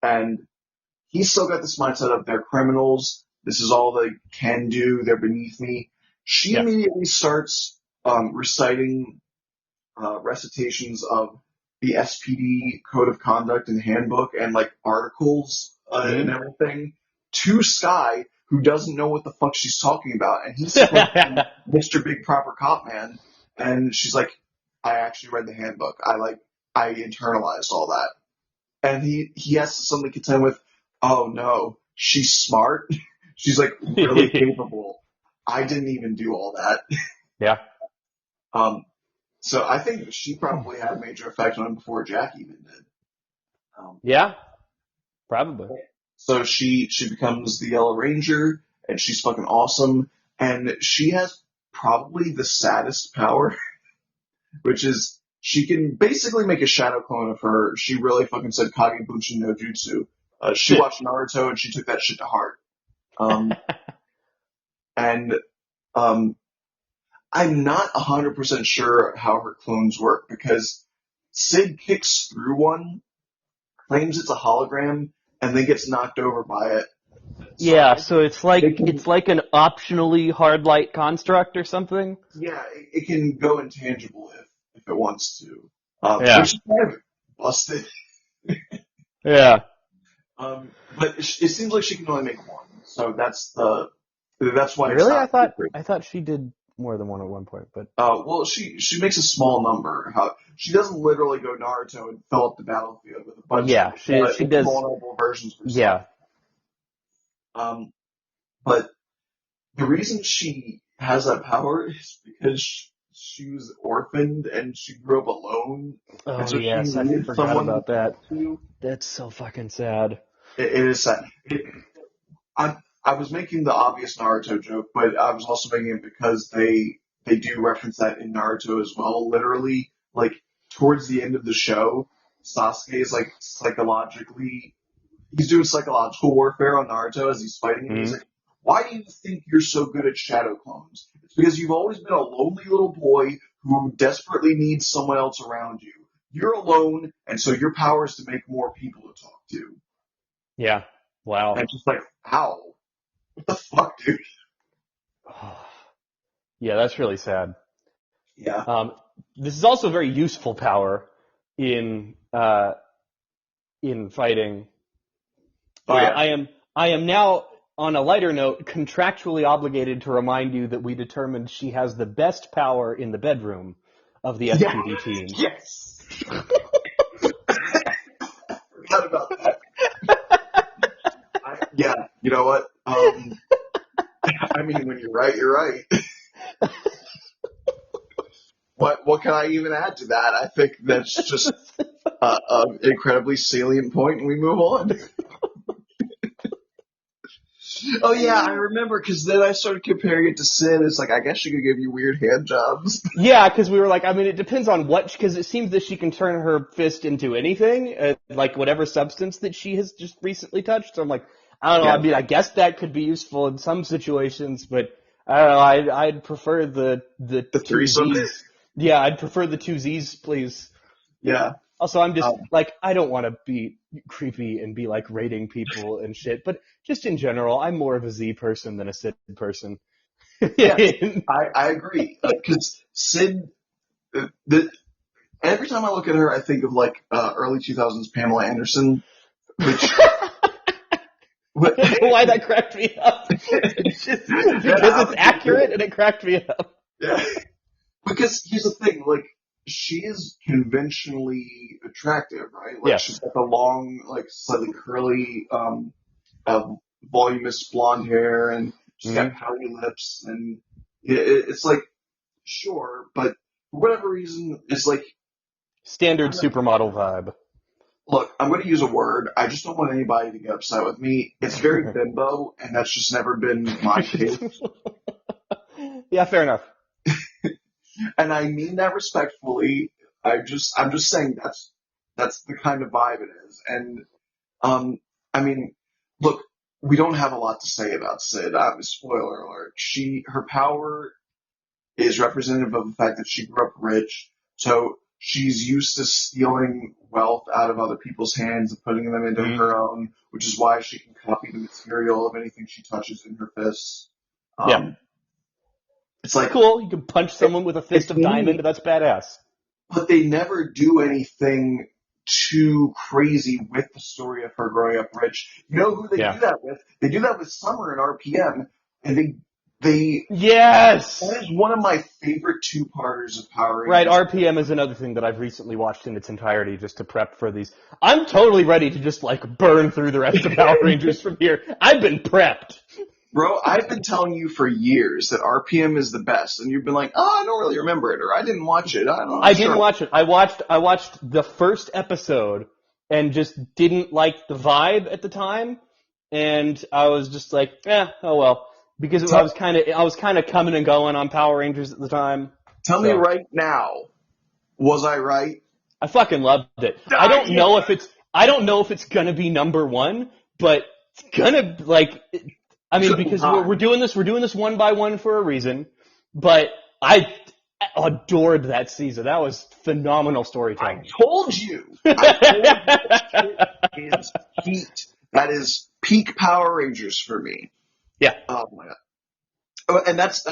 and he's still got this mindset of they're criminals. This is all they can do. They're beneath me. She Yeah. immediately starts reciting recitations of the SPD code of conduct and handbook and like articles and Hmm. everything to Sky, who doesn't know what the fuck she's talking about. And he's supposed to be Mr. Big Proper Cop Man. And she's like, I actually read the handbook. I internalized all that. And he has to suddenly contend with, oh no, she's smart. She's like really capable. I didn't even do all that. Yeah. Um, so I think she probably had a major effect on him before Jack even did. Um, Yeah, probably. so she becomes the Yellow Ranger, and she's fucking awesome. And she has probably the saddest power, which is she can basically make a shadow clone of her. She really fucking said Kagebunshin no Jutsu. She watched Naruto and she took that shit to heart. Um, and um, I'm not 100% sure how her clones work because Sid kicks through one, claims it's a hologram, and then gets knocked over by it. So Yeah, I so think it it's can, like an optionally hard light construct or something. yeah, it can go intangible if it wants to, Yeah. which is kind of busted. Yeah. But it seems like she can only make one, so that's why it's Really? not secret. I thought she did more than one at one point, but Well, she makes a small number. She doesn't literally go Naruto and fill up the battlefield with a bunch of yeah, she does. invulnerable versions of herself. Yeah. Um, but the reason she has that power is because she was orphaned and she grew up alone, and Oh so she yes, I needed forgot someone to about that. talk to. That's so fucking sad. It is sad. I was making the obvious Naruto joke, but I was also making it because they do reference that in Naruto as well. Literally, like towards the end of the show, Sasuke is like psychologically he's doing psychological warfare on Naruto as he's fighting him. He's Hmm. like, "Why do you think you're so good at shadow clones? It's because you've always been a lonely little boy who desperately needs someone else around you. You're alone, and so your power is to make more people to talk to." Yeah. And Wow. it's just like, how? What the fuck, dude? Yeah, that's really sad. Yeah. Um, this is also a very useful power in fighting. Oh yeah. I am now, on a lighter note, contractually obligated to remind you that we determined she has the best power in the bedroom of the Yeah. SPD team. Yes. Forgot about that. Yeah. You know what? I mean, when you're right, you're right. What can I even add to that? I think that's just an incredibly salient point, and we move on. Oh yeah, I remember because then I started comparing it to Sid. It's like I guess she could give you weird hand jobs. Yeah, because we were like, I mean, it depends on what, because it seems that she can turn her fist into anything, like whatever substance that she has just recently touched. So I'm like, I don't know. I Yeah, mean, I guess that could be useful in some situations, but I don't know. I'd prefer the the two threesome. Z's. Yeah, I'd prefer the two Z's, please. Yeah, Also, I'm just um, like, I don't want to be creepy and be like rating people and shit, but just in general, I'm more of a Z person than a Sid person. yes, I agree because Sid. The every time I look at her, I think of like early 2000s Pamela Anderson, which I what, don't know why that cracked me up. It's just that because it's outfit. accurate and it cracked me up. Yeah. Because here's the thing, like she is conventionally attractive, right? Like she's Yes. got the long, like slightly curly, uh, voluminous blonde hair, and she's got Hmm. pouty lips, and it's like sure, but for whatever reason, it's like Standard I'm not, supermodel vibe. look, I'm going to use a word. I just don't want anybody to get upset with me. It's very bimbo, and that's just never been my taste. Yeah, fair enough. And I mean that respectfully. I'm just saying that's the kind of vibe it is. And I mean, look, we don't have a lot to say about Sid. Spoiler alert. Her power is representative of the fact that she grew up rich, so she's used to stealing wealth out of other people's hands and putting them into Hmm. her own, which is why she can copy the material of anything she touches in her fists. Yeah. Um, it's like Cool. You can punch someone with a fist it's of diamond. neat, That's badass. but they never do anything too crazy with the story of her growing up rich. You know who they Yeah. do that with? They do that with Summer in RPM, and They Yes! That is one of my favorite two-parters of Power Right, Rangers. RPM is another thing that I've recently watched in its entirety just to prep for these. I'm totally ready to just like burn through the rest of Power Rangers from here. I've been prepped. Bro, I've been telling you for years that RPM is the best, and you've been like, "Oh, I don't really remember it," or "I didn't watch it." I'm I not didn't sure. watch it. I watched the first episode and just didn't like the vibe at the time, and I was just like, oh well, because Tell, I was kind of coming and going on Power Rangers at the time. tell me So right now, was I right? I fucking loved it. Yeah. I don't know if it's gonna be number one, but it's gonna like. I mean, because we're doing this one by one for a reason. But I adored that season. That was phenomenal I storytelling. told you. I told you that shit is heat. That is peak Power Rangers for me. Yeah. Oh my god. Oh, and that's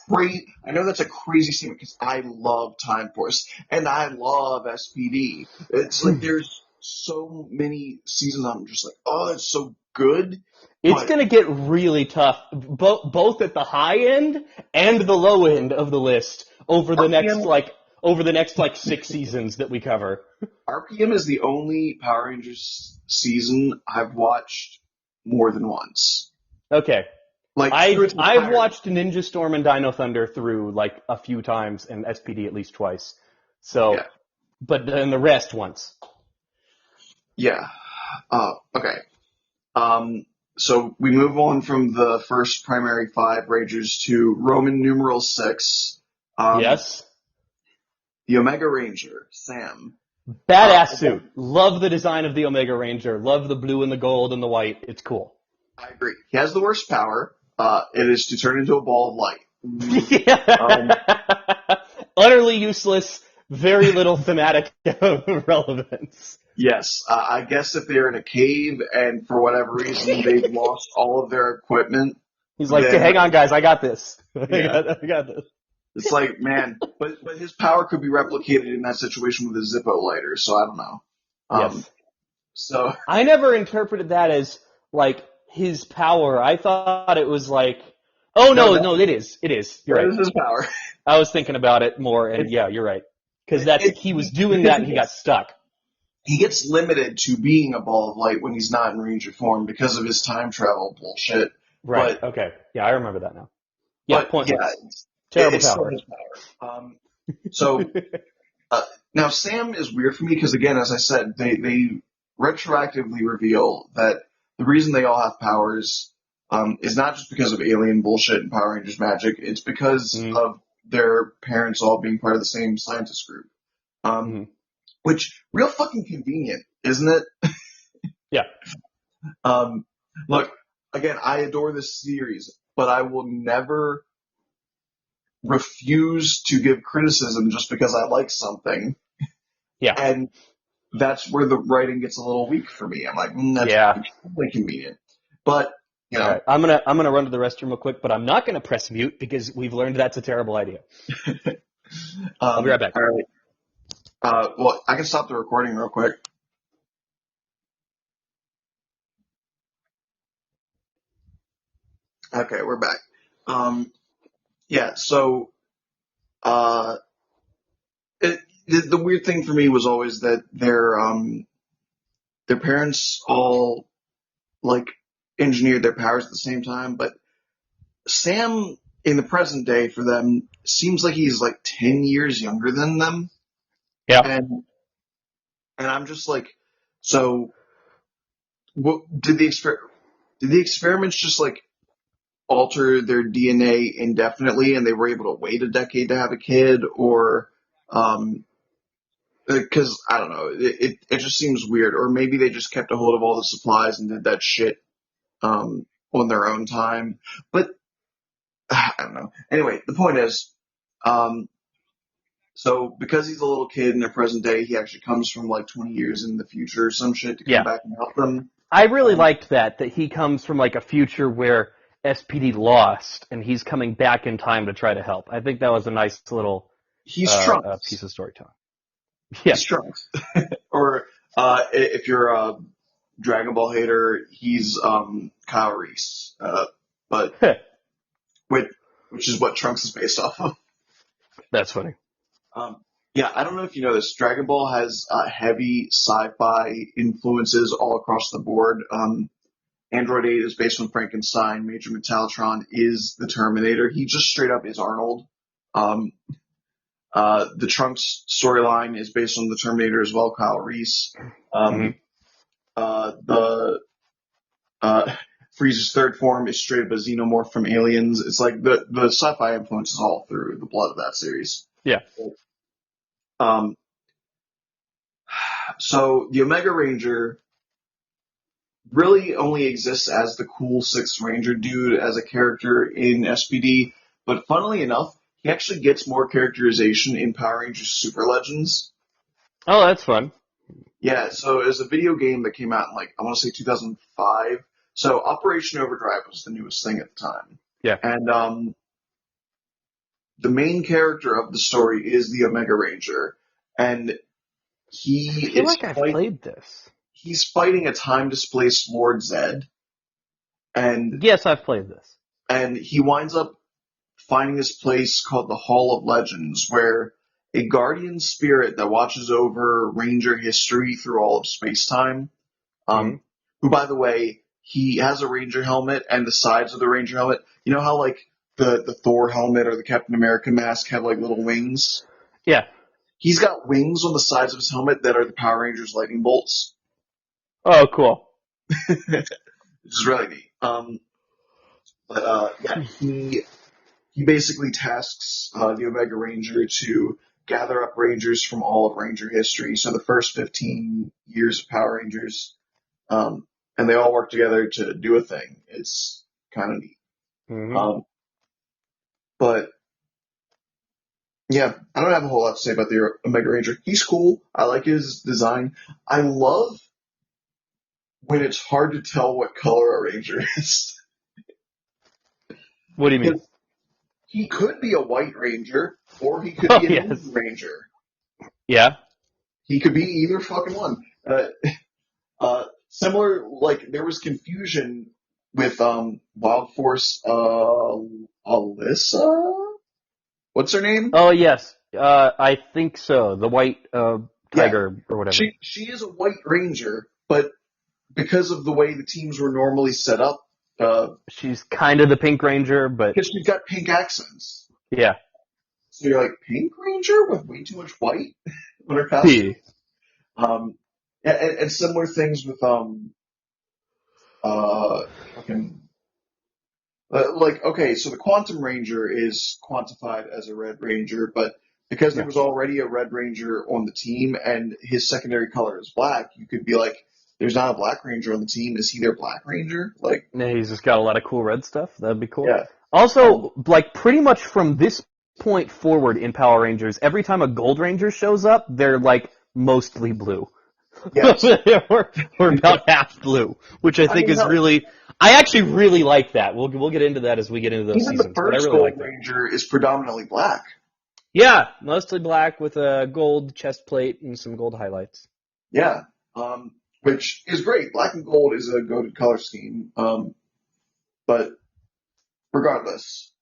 crazy. I know that's a crazy statement because I love Time Force and I love SPD. It's like there's so many seasons I'm just like, oh, it's so good. It's But gonna get really tough, both at the high end and the low end of the list RPM over the next like 6 seasons that we cover. RPM is the only Power Rangers season I've watched more than once. Okay. Like through its I've entirety. watched Ninja Storm and Dino Thunder through like a few times and SPD at least twice. Yeah. So, but then the rest once. Yeah. Okay. So we move on from the first primary five Rangers to Roman numeral 6. Yes. The Omega Ranger, Sam. Badass Again, suit. Love the design of the Omega Ranger. Love the blue and the gold and the white. It's cool. I agree. He has the worst power. It is to turn into a ball of light. Um, Utterly useless. Very little thematic relevance. yes, I guess if they're in a cave and for whatever reason they've lost all of their equipment, He's like, then hang on, guys, I got this. yeah, I got this. it's like man, but his power could be replicated in that situation with a Zippo lighter. So I don't know. Um, Yes. so I never interpreted that as like his power. I thought it was like, oh no, no, it is. It is. You're that right. is his power. I was thinking about it more, and It's yeah, you're right. Because he was doing because that and he got stuck. he gets limited to being a ball of light when he's not in Ranger form because of his time travel bullshit. Right. But Okay. Yeah, I remember that now. Yeah, yeah, pointless. Terrible it's still power. his power. So now Sam is weird for me because again, as I said, they retroactively reveal that the reason they all have powers is not just because of alien bullshit and Power Rangers magic. It's because Mm-hmm. of their parents all being part of the same scientist group. Um, Mm-hmm. which real fucking convenient, isn't it? Yeah. Um, look, again, I adore this series, but I will never refuse to give criticism just because I like something. Yeah. And that's where the writing gets a little weak for me. I'm like, that's Yeah. extremely convenient. But, you All know, right. I'm gonna run to the restroom real quick, but I'm not gonna press mute because we've learned that's a terrible idea. I'll be right back. all right. Well, I can stop the recording real quick. Okay, we're back. Yeah, so, uh, the weird thing for me was always that their parents all like engineered their powers at the same time, but Sam in the present day for them seems like he's like 10 years younger than them. Yeah. And I'm just like, so what did the experiments just like alter their DNA indefinitely and they were able to wait a decade to have a kid or because I don't know, it just seems weird or maybe they just kept a hold of all the supplies and did that shit on their own time. But I don't know. Anyway, the point is, um, so because he's a little kid in the present day, he actually comes from like 20 years in the future or some shit to come Yeah. back and help them. I really Um, liked that he comes from like a future where SPD lost and he's coming back in time to try to help. I think that was a nice little he's piece Trunks. of storytelling. Yeah. He's Trunks. Or if you're a Dragon Ball hater, he's Kyle Reese. But with which is what Trunks is based off of. That's funny. Um, yeah, I don't know if you know this. Dragon Ball has heavy sci-fi influences all across the board. Android 8 is based on Frankenstein. Major Metaltron is the Terminator. He just straight up is Arnold. Um, the Trunks storyline is based on the Terminator as well, Kyle Reese. Hmm. The Frieza's third form is straight up a xenomorph from Aliens. It's like the sci-fi influence is all through the blood of that series. Yeah. Um, so the Omega Ranger really only exists as the cool Sixth Ranger dude as a character in SPD, but funnily enough, he actually gets more characterization in Power Rangers Super Legends. Oh, that's fun. Yeah, so it was a video game that came out in I want to say 2005. So Operation Overdrive was the newest thing at the time. Yeah. And the main character of the story is the Omega Ranger, and he I feel is like I've played this. he's fighting a time displaced Lord Zed, and Yes, I've played this. he winds up finding this place called the Hall of Legends, where a guardian spirit that watches over Ranger history through all of space-time, Hmm. who, by the way, he has a Ranger helmet, and the sides of the Ranger helmet, you know how, the Thor helmet or the Captain America mask have, little wings? Yeah. He's got wings on the sides of his helmet that are the Power Rangers lightning bolts, Oh, cool. which is really neat. Yeah, he basically tasks the Omega Ranger to gather up Rangers from all of Ranger history. So the first 15 years of Power Rangers, and they all work together to do a thing. It's kind of neat. Hmm. Um, but yeah, I don't have a whole lot to say about the Omega Ranger. He's cool. I like his design. I love when it's hard to tell what color a Ranger is. What do you mean? Because he could be a White Ranger, or he could Oh, be an yes. Indian Ranger. Yeah. He could be either fucking one. Similar, there was confusion with Wild Force Alyssa? What's her name? Oh, yes. I think so. The white Yeah. tiger or whatever. She is a White Ranger, but because of the way the teams were normally set up, She's kind of the Pink Ranger, but because she's got pink accents. yeah. So you're like, Pink Ranger with way too much white on her costume? P. And similar things with fucking okay, so the Quantum Ranger is quantified as a Red Ranger, but because there Yeah. was already a Red Ranger on the team and his secondary color is black, you could be like, there's not a Black Ranger on the team. Is he their Black Ranger? Yeah, he's just got a lot of cool red stuff. That'd be cool. Yeah. Also, pretty much from this point forward in Power Rangers, every time a Gold Ranger shows up, they're mostly blue. Yes. we're about half blue, which I think is hell, really. I actually really like that. We'll get into that as we get into those even the seasons, but I first really Gold like that. Ranger is predominantly black. Yeah, mostly black with a gold chest plate and some gold highlights. Yeah. Which is great. Black and gold is a goated color scheme. But regardless,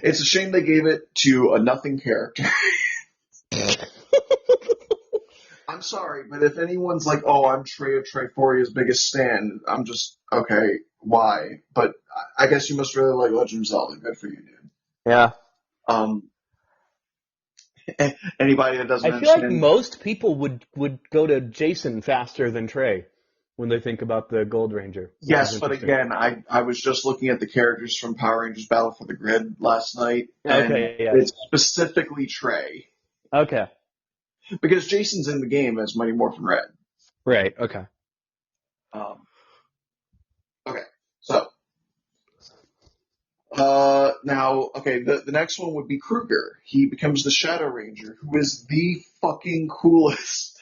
it's a shame they gave it to a nothing character. I'm sorry, but if anyone's like, oh, I'm Treya Triforia's biggest stan, I'm just, okay, why? But I guess you must really like Legend of Zelda. Good for you, dude. Yeah. Um, anybody that doesn't I feel like understand, most people would go to Jason faster than Trey when they think about the Gold Ranger. Which is yes, but interesting. again, I was just looking at the characters from Power Rangers Battle for the Grid last night, and Okay, yes. it's specifically Trey. Okay. Because Jason's in the game as Mighty Morphin Red. Right, okay. Okay, so now, okay, the next one would be Kruger. He becomes the Shadow Ranger, who is the fucking coolest.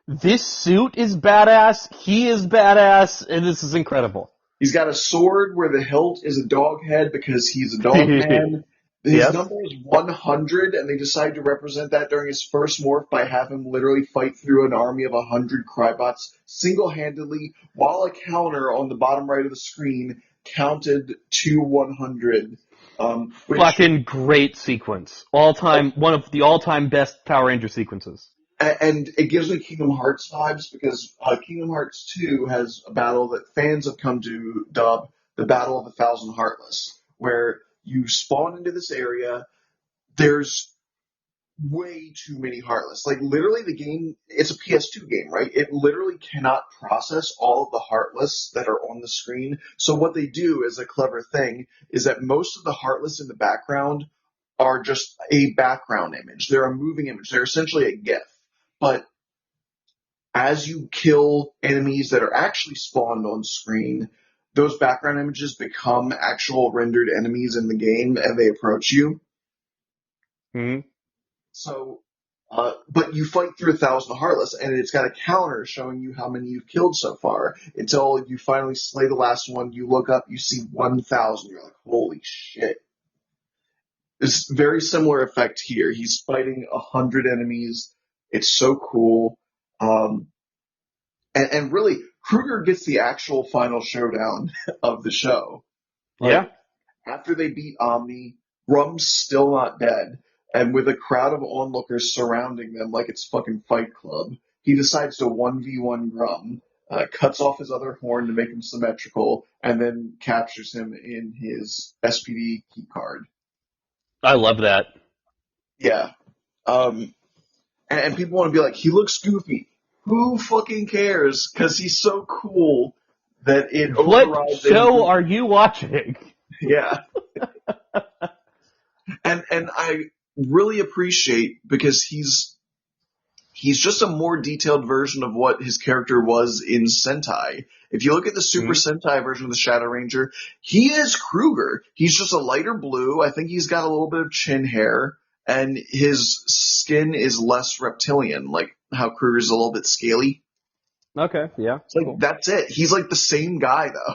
This suit is badass, he is badass, and this is incredible. He's got a sword where the hilt is a dog head because he's a dog man. His Yes. number is 100, and they decide to represent that during his first morph by having him literally fight through an army of 100 Crybots single-handedly, while a counter on the bottom right of the screen counted to 100. Which Fucking great sequence. All time, one of the all-time best Power Ranger sequences. and it gives me Kingdom Hearts vibes because Kingdom Hearts 2 has a battle that fans have come to dub the Battle of the Thousand Heartless, where you spawn into this area. There's way too many Heartless. Like literally, the game. It's a PS2 game, right? It literally cannot process all of the Heartless that are on the screen. So what they do as a clever thing is that most of the Heartless in the background are just a background image. They're a moving image. They're essentially a GIF. But as you kill enemies that are actually spawned on screen, those background images become actual rendered enemies in the game and they approach you. Hmm. So, but you fight through 1,000 Heartless and it's got a counter showing you how many you've killed so far until you finally slay the last one. You look up, you see 1,000. You're like, holy shit. It's very similar effect here. He's fighting 100 enemies. It's so cool. And really, Kruger gets the actual final showdown of the show. Yeah. Like, after they beat Omni, Rum's still not dead, and with a crowd of onlookers surrounding them like it's fucking Fight Club, he decides to 1v1 Grum, cuts off his other horn to make him symmetrical, and then captures him in his SPD key card. I love that. Yeah. And people want to be like, he looks goofy. Who fucking cares? Because he's so cool that it What overrides show anything. are you watching? Yeah. And I really appreciate because he's just a more detailed version of what his character was in Sentai. If you look at the Super Sentai version of the Shadow Ranger, he is Kruger. He's just a lighter blue. I think he's got a little bit of chin hair, and his skin is less reptilian, like how Kruger's a little bit scaly. Okay, yeah. It's like, Cool. that's it. He's like the same guy, though.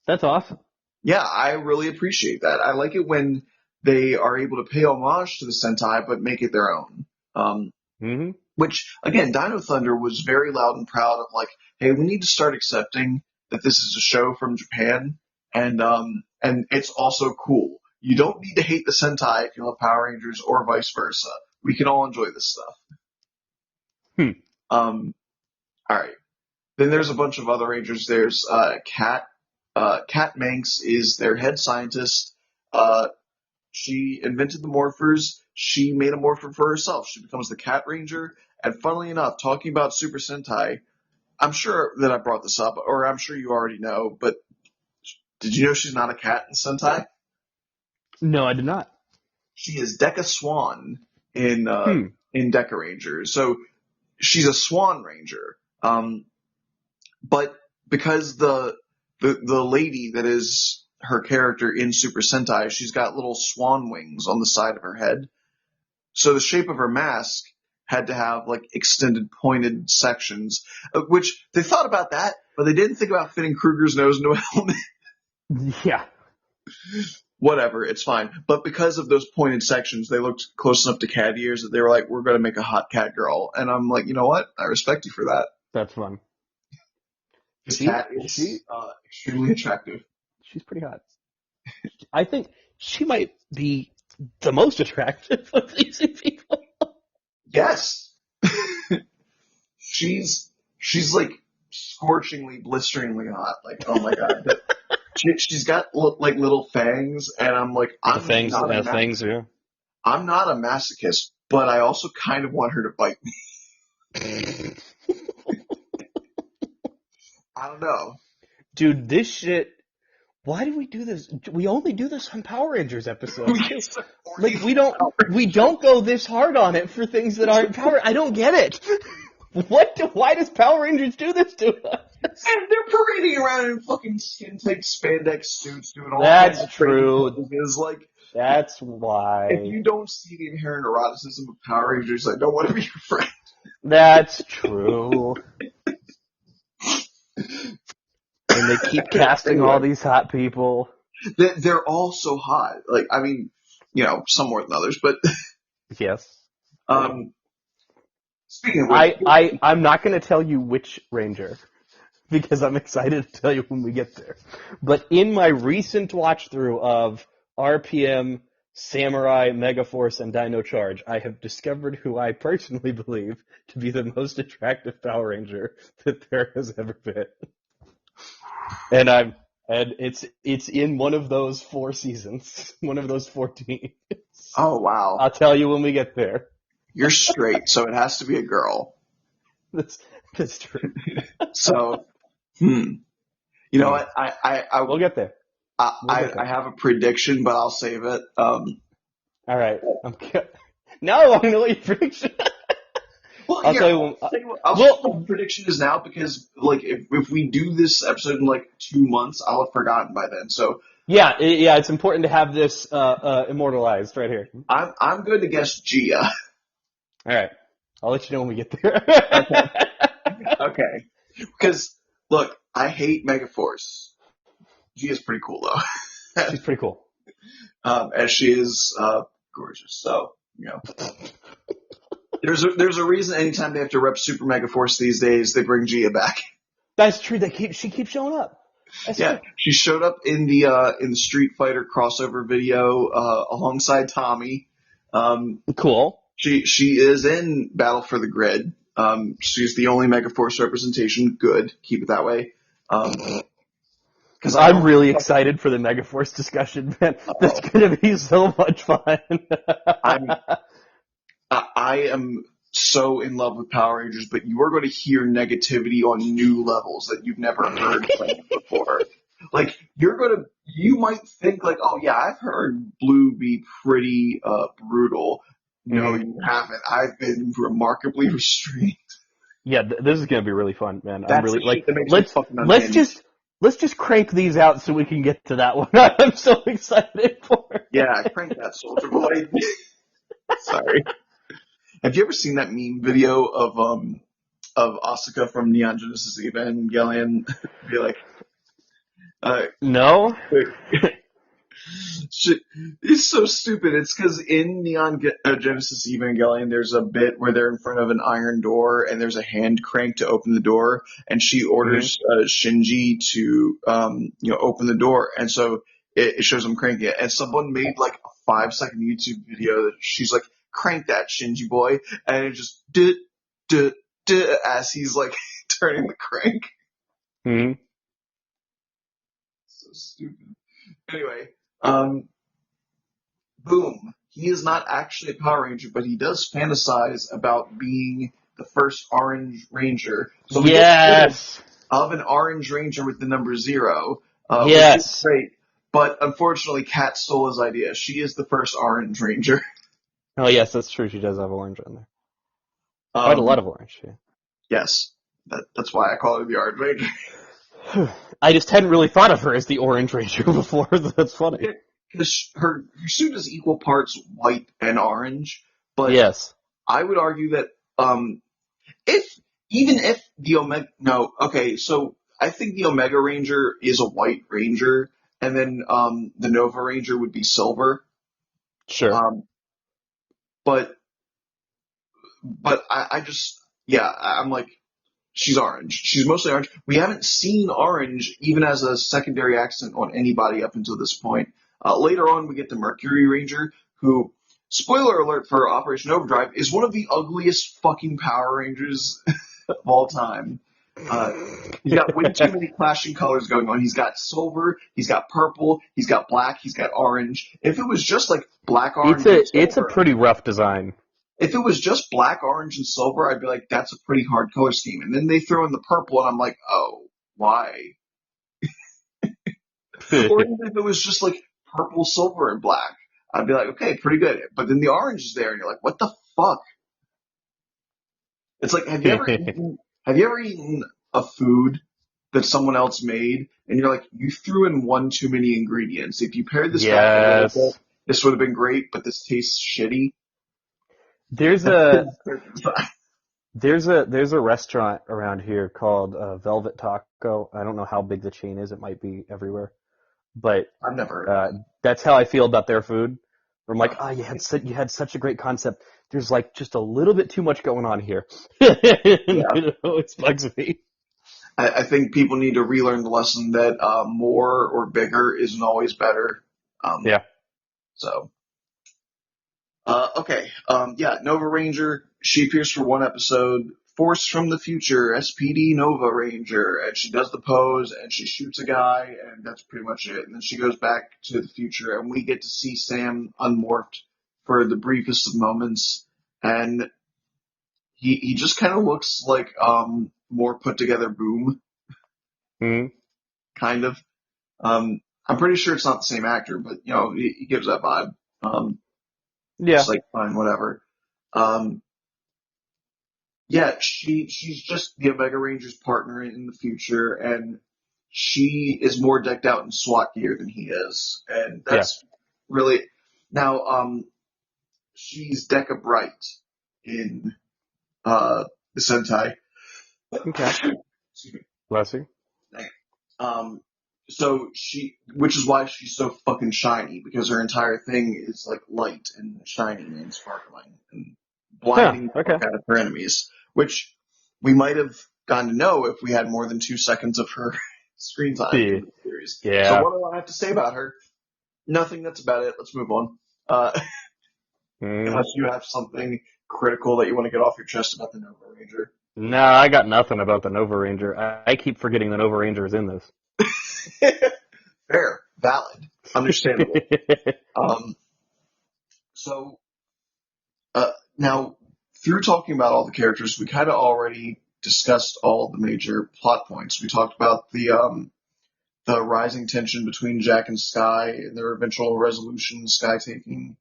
That's awesome. Yeah, I really appreciate that. I like it when they are able to pay homage to the Sentai, but make it their own. Hmm. Which, again, Dino Thunder was very loud and proud of, like, hey, we need to start accepting that this is a show from Japan, and it's also cool. You don't need to hate the Sentai if you love Power Rangers or vice versa. We can all enjoy this stuff. Alright. Then there's a bunch of other Rangers. There's Kat. Kat Manx is their head scientist. She invented the morphers. She made a morpher for herself. She becomes the Cat Ranger. And funnily enough, talking about Super Sentai, I'm sure that I brought this up, or I'm sure you already know, but did you know she's not a cat in Sentai? No, I did not. She is Deca Swan in Deca Ranger. So she's a Swan Ranger. But because the lady that is her character in Super Sentai, she's got little swan wings on the side of her head. So the shape of her mask had to have like extended pointed sections, which they thought about that, but they didn't think about fitting Kruger's nose into a helmet. Yeah. Whatever, it's fine. But because of those pointed sections, they looked close enough to cat ears that they were like, we're going to make a hot cat girl. And I'm like, you know what? I respect you for that. That's fun. This cat is extremely attractive. She's pretty hot. I think she might be the most attractive of these people. Yes. she's like scorchingly, blisteringly hot. Like, oh my god. She's got like little fangs, and I'm like, I'm Fangs, not a fangs, yeah. I'm not a masochist, but I also kind of want her to bite me. I don't know. Dude, this shit. Why do we do this? We only do this on Power Rangers episodes. Like we don't go this hard on it for things that aren't Power. I don't get it. Why does Power Rangers do this to us? And they're parading around in fucking skin-tight spandex suits, doing all That's kinds of true. Is like, That's why. if you don't see the inherent eroticism of Power Rangers, I don't want to be your friend. That's true. And they keep casting all these hot people. They're all so hot. Like, I mean, some more than others, but Yes. Speaking of which, I'm not going to tell you which Ranger, because I'm excited to tell you when we get there. But in my recent watch through of RPM, Samurai, Megaforce, and Dino Charge, I have discovered who I personally believe to be the most attractive Power Ranger that there has ever been. And it's in one of those 4 seasons, one of those 14. Oh, wow. I'll tell you when we get there. You're straight, so it has to be a girl. That's that's true. So, you know what? We'll get there. We'll get I there. have a prediction, but I'll save it. All right. Now I want to know what your prediction. Well, I'll here, tell you when. I'll Well, say what the prediction is now because, like, if we do this episode in like 2 months, I'll have forgotten by then. So yeah, it's important to have this immortalized right here. I'm going to guess Gia. All right. I'll let you know when we get there. Okay. Because look, I hate Megaforce. Gia's pretty cool though, She's pretty cool. as she is gorgeous. So you know, there's a reason. Anytime they have to rep Super Megaforce these days, they bring Gia back. That's true. She keeps showing up. That's Yeah, true. she showed up in the Street Fighter crossover video alongside Tommy. Cool. She is in Battle for the Grid. She's the only Megaforce representation. Good, keep it that way. Because I'm really excited for the Megaforce discussion, man. That's gonna be so much fun. I am so in love with Power Rangers, but you are going to hear negativity on new levels that you've never heard from before. Like you might think like, oh yeah, I've heard Blue be pretty brutal. No, you haven't. I've been remarkably restrained. Yeah, this is gonna be really fun, man. That's I'm really the shit like that makes me fucking let's unhinged. just crank these out so we can get to that one. I'm so excited for it. Yeah, crank that Soldier Boy. Sorry. Have you ever seen that meme video of Asuka from Neon Genesis Evangelion? Be like, No? it's so stupid. It's because in Genesis Evangelion, there's a bit where they're in front of an iron door and there's a hand crank to open the door, and she orders Shinji to open the door, and so it shows him cranking it. And someone made like a 5-second YouTube video that she's like, "Crank that, Shinji boy," and it just as he's like turning the crank. Mm-hmm. So stupid. Anyway, boom. He is not actually a Power Ranger, but he does fantasize about being the first Orange Ranger. So we Yes. of an Orange Ranger with the number 0. Yes. Which is great. But unfortunately, Kat stole his idea. She is the first Orange Ranger. Oh yes, that's true. She does have orange in there. Quite a lot of orange. Yeah. Yes. That's why I call her the Orange Ranger. I just hadn't really thought of her as the Orange Ranger before. That's funny. Because her suit is equal parts white and orange. But yes. I would argue that if the Omega... No, okay, so I think the Omega Ranger is a white ranger, and then the Nova Ranger would be silver. Sure. But I just... Yeah, I'm like... She's orange. She's mostly orange. We haven't seen orange even as a secondary accent on anybody up until this point. Later on, we get the Mercury Ranger, who, spoiler alert for Operation Overdrive, is one of the ugliest fucking Power Rangers of all time. He's got way too many clashing colors going on. He's got silver, he's got purple, he's got black, he's got orange. If it was just like black, orange, it's a pretty rough design. If it was just black, orange, and silver, I'd be like, that's a pretty hard color scheme. And then they throw in the purple, and I'm like, oh, why? Or even if it was just like purple, silver, and black, I'd be like, okay, pretty good. But then the orange is there, and you're like, what the fuck? It's like, have you ever eaten a food that someone else made, and you're like, you threw in one too many ingredients. If you paired this back, this would have been great, but this tastes shitty. There's a restaurant around here called Velvet Taco. I don't know how big the chain is. It might be everywhere, but I've never heard that's how I feel about their food. I'm like, you had such a great concept. There's like just a little bit too much going on here. It bugs me. I think people need to relearn the lesson that more or bigger isn't always better. Yeah. So, okay. Yeah, Nova Ranger. She appears for one episode. Force from the future, SPD Nova Ranger, and she does the pose and she shoots a guy, and that's pretty much it. And then she goes back to the future, and we get to see Sam unmorphed for the briefest of moments, and he just kind of looks like more put together Boom, Hmm. kind of. I'm pretty sure it's not the same actor, but he gives that vibe. Yeah. Just like fine, whatever. Um, yeah, she's just the Omega Ranger's partner in the future, and she is more decked out in SWAT gear than he is, and Yeah. that's really now. She's Deca Bright in the Sentai. Okay. Excuse me. Bless you. Um, so which is why she's so fucking shiny, because her entire thing is like light and shining and sparkling and Huh. blinding the Okay. fuck out of her enemies, which we might have gotten to know if we had more than 2 seconds of her screen time in the series. So Yeah. what do I have to say about her? Nothing. That's about it. Let's move on. Uh, Mm. unless you have something critical that you want to get off your chest about the Nova Ranger. No, I got nothing about the Nova Ranger. I keep forgetting the Nova Ranger is in this. Fair, valid, understandable. Um, so now, through talking about all the characters, we kind of already discussed all the major plot points. We talked about the rising tension between Jack and Sky and their eventual resolution, Sky taking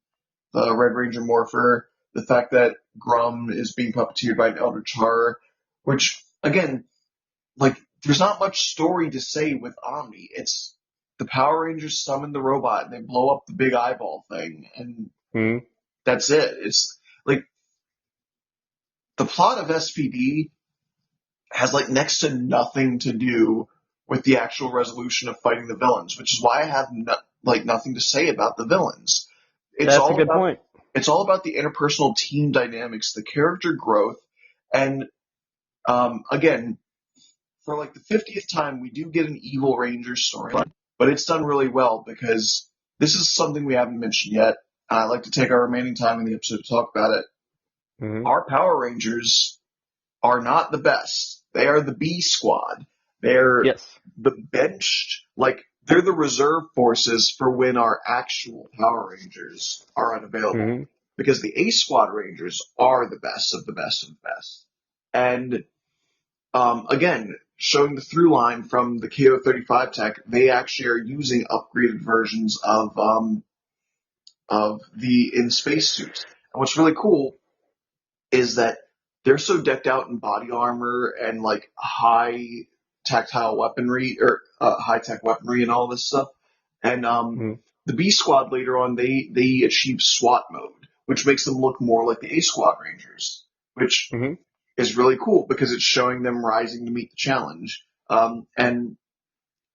the Red Ranger Morpher, the fact that Grum is being puppeteered by an Eldritch Horror, which, again, like, there's not much story to say with Omni. It's the Power Rangers summon the robot and they blow up the big eyeball thing, and Hmm. that's it. It's like the plot of SPD has like next to nothing to do with the actual resolution of fighting the villains, which is why I have nothing to say about the villains. It's That's a all good about point. it's all about the interpersonal team dynamics, the character growth, and again, for like the 50th time, we do get an Evil Ranger storyline, but it's done really well because this is something we haven't mentioned yet. I'd like to take our remaining time in the episode to talk about it. Hmm. Our Power Rangers are not the best. They are the B squad. They're Yes. the benched, like, they're the reserve forces for when our actual Power Rangers are unavailable. Hmm. Because the A squad Rangers are the best of the best of the best. And, again, showing the through line from the KO-35 tech, they actually are using upgraded versions of the in-space suits. And what's really cool is that they're so decked out in body armor and like high tactile weaponry or high tech weaponry and all this stuff. And Hmm. the B squad later on they achieve SWAT mode, which makes them look more like the A squad Rangers, which Hmm. is really cool because it's showing them rising to meet the challenge. And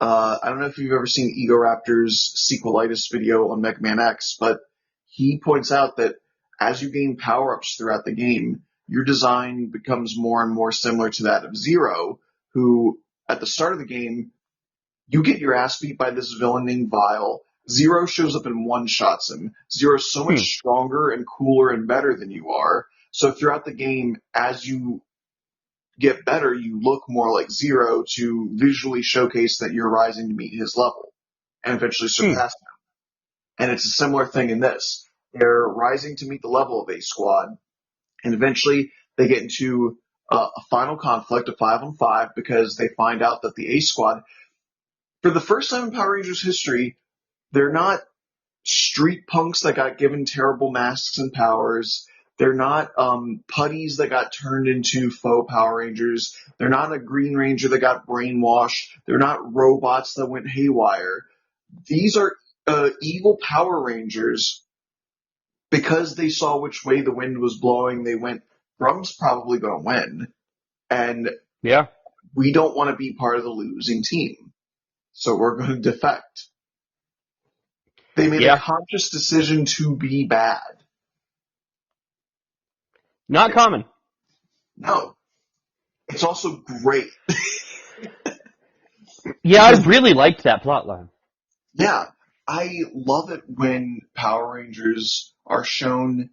I don't know if you've ever seen Ego Raptor's sequelitis video on Mega Man X, but he points out that as you gain power ups throughout the game, your design becomes more and more similar to that of Zero, who at the start of the game, you get your ass beat by this villain named Vile. Zero shows up and one shots him. Zero's so Hmm. much stronger and cooler and better than you are. So throughout the game, as you get better, you look more like Zero to visually showcase that you're rising to meet his level and eventually Hmm. surpass him. And it's a similar thing in this. They're rising to meet the level of A Squad, and eventually they get into a final conflict, a 5-on-5, because they find out that the A Squad, for the first time in Power Rangers history, they're not street punks that got given terrible masks and powers. They're not putties that got turned into faux Power Rangers. They're not a Green Ranger that got brainwashed. They're not robots that went haywire. These are evil Power Rangers because they saw which way the wind was blowing. They went, Grum's probably going to win, and Yeah. we don't want to be part of the losing team, so we're going to defect. They made a Yeah. conscious decision to be bad. Not It's common. no, it's also great Yeah, I because really liked that plot line. yeah, I love it when Power Rangers are shown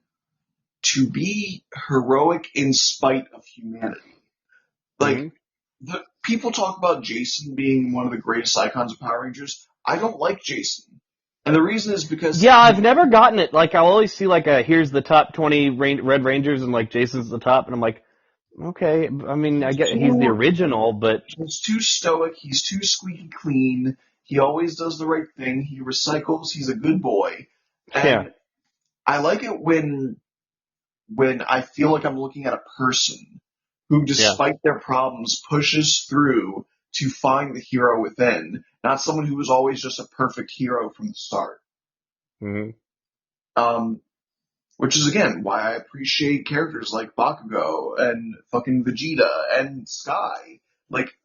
to be heroic in spite of humanity. Like, Hmm. the people talk about Jason being one of the greatest icons of Power Rangers. I don't like Jason. And the reason is because Yeah, I've never gotten it. Like, I'll always see like here's the top 20 Red Rangers, and like Jason's the top, and I'm like, okay. I mean, I he's get he's the too original, but he's too stoic, he's too squeaky clean, he always does the right thing, he recycles, he's a good boy. yeah. And I like it when I feel like I'm looking at a person who, Yeah. despite their problems, pushes through to find the hero within, not someone who was always just a perfect hero from the start. Hmm. Um, which is again why I appreciate characters like Bakugo and fucking Vegeta and Sky. Like,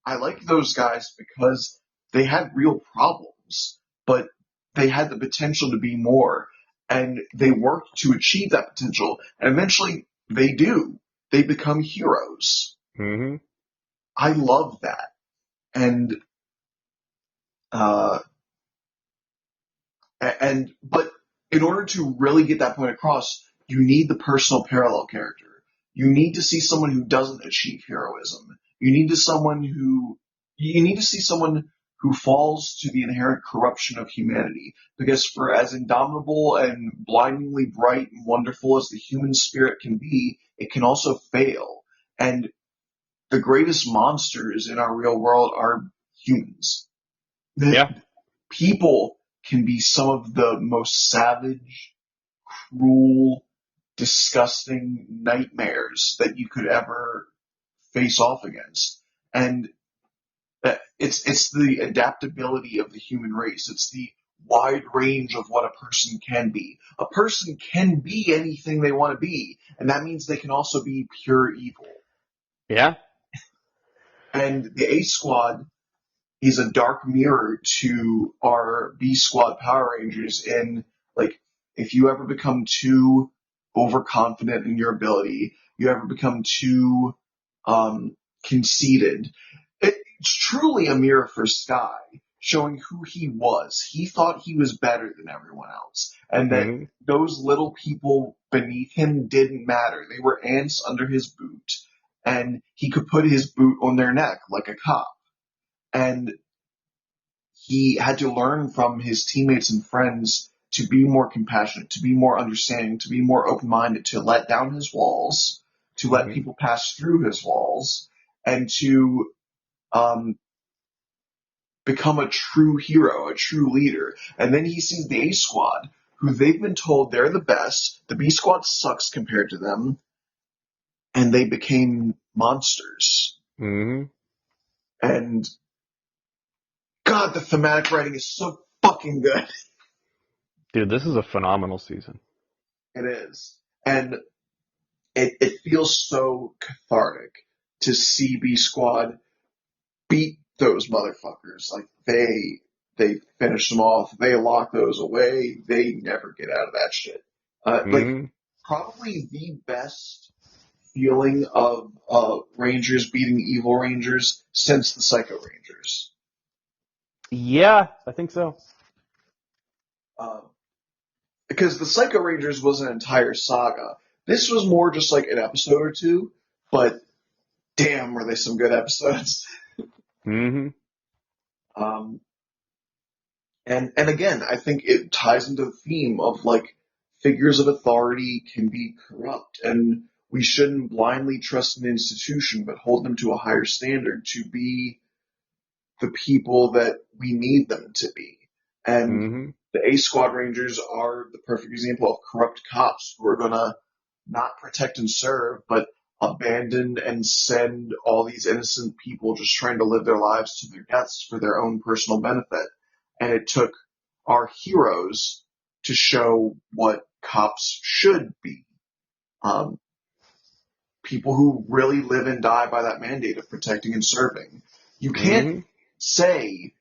I like those guys because they had real problems, but they had the potential to be more, and they worked to achieve that potential, and eventually they do. They become heroes. Hmm. I love that. And uh, but in order to really get that point across, you need the personal parallel character. You need to see someone who doesn't achieve heroism. You need to see someone who falls to the inherent corruption of humanity. Because for as indomitable and blindingly bright and wonderful as the human spirit can be, it can also fail. And the greatest monsters in our real world are humans. The Yeah. people can be some of the most savage, cruel, disgusting nightmares that you could ever face off against. And it's the adaptability of the human race. It's the wide range of what a person can be. A person can be anything they want to be, and that means they can also be pure evil. Yeah. And the A Squad is a dark mirror to our B Squad Power Rangers in, like, if you ever become too overconfident in your ability, you ever become too conceited. It's truly a mirror for Sky, showing who he was. He thought he was better than everyone else, and that Hmm. those little people beneath him didn't matter. They were ants under his boot, and he could put his boot on their neck like a cop. And he had to learn from his teammates and friends to be more compassionate, to be more understanding, to be more open-minded, to let down his walls, to let Hmm. people pass through his walls, and to um, become a true hero, a true leader. And then he sees the A Squad, who they've been told they're the best. The B Squad sucks compared to them, and they became monsters. Hmm. And God, the thematic writing is so fucking good. Dude, this is a phenomenal season. It is. And it feels so cathartic to see B Squad beat those motherfuckers. Like, they finish them off. They lock those away. They never get out of that shit. Like, Hmm. probably the best feeling of Rangers beating evil Rangers since the Psycho Rangers. Yeah, I think so. Uh, because the Psycho Rangers was an entire saga. This was more just like an episode or two, but damn, were they some good episodes. Hmm. Um, and again, I think it ties into the theme of, like, figures of authority can be corrupt, and we shouldn't blindly trust an institution, but hold them to a higher standard to be the people that we need them to be. And Hmm. the A Squad Rangers are the perfect example of corrupt cops who are gonna not protect and serve, but abandon and send all these innocent people just trying to live their lives to their deaths for their own personal benefit. And it took our heroes to show what cops should be. Um, People who really live and die by that mandate of protecting and serving. You can't Hmm. say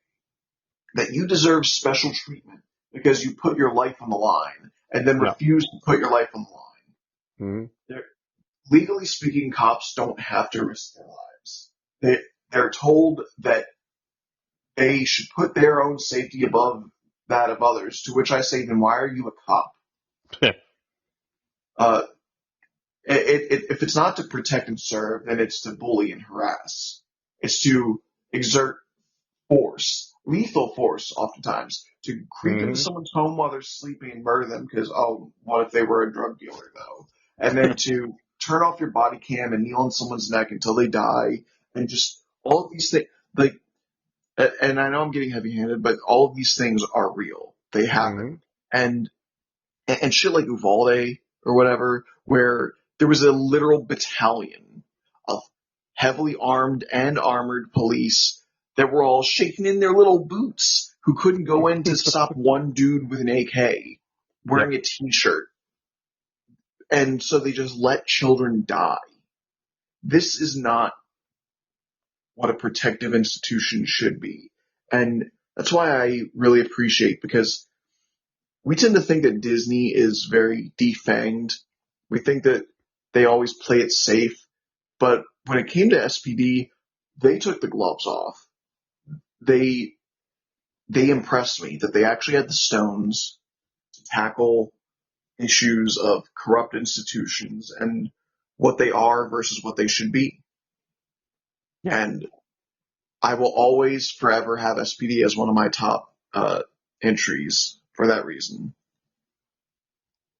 that you deserve special treatment because you put your life on the line and then No. refuse to put your life on the line. Hmm. They're, legally speaking, cops don't have to risk their lives. They're told that they should put their own safety above that of others. To which I say, then why are you a cop? Uh, if it's not to protect and serve, then it's to bully and harass. It's to exert force, lethal force, oftentimes, to creep into Hmm. someone's home while they're sleeping and murder them because, oh, what if they were a drug dealer, though? And then to turn off your body cam and kneel on someone's neck until they die, and just all of these things. Like, and I know I'm getting heavy-handed, but all of these things are real. They happen. Hmm. And and shit like Uvalde or whatever, where there was a literal battalion of heavily armed and armored police that were all shaking in their little boots who couldn't go in to stop one dude with an AK wearing Yep. a t-shirt. And so they just let children die. This is not what a protective institution should be. And that's why I really appreciate, because we tend to think that Disney is very defanged. We think that they always play it safe. But when it came to SPD, they took the gloves off. They they impressed me that they actually had the stones to tackle issues of corrupt institutions and what they are versus what they should be. Yeah. And I will always forever have SPD as one of my top entries for that reason.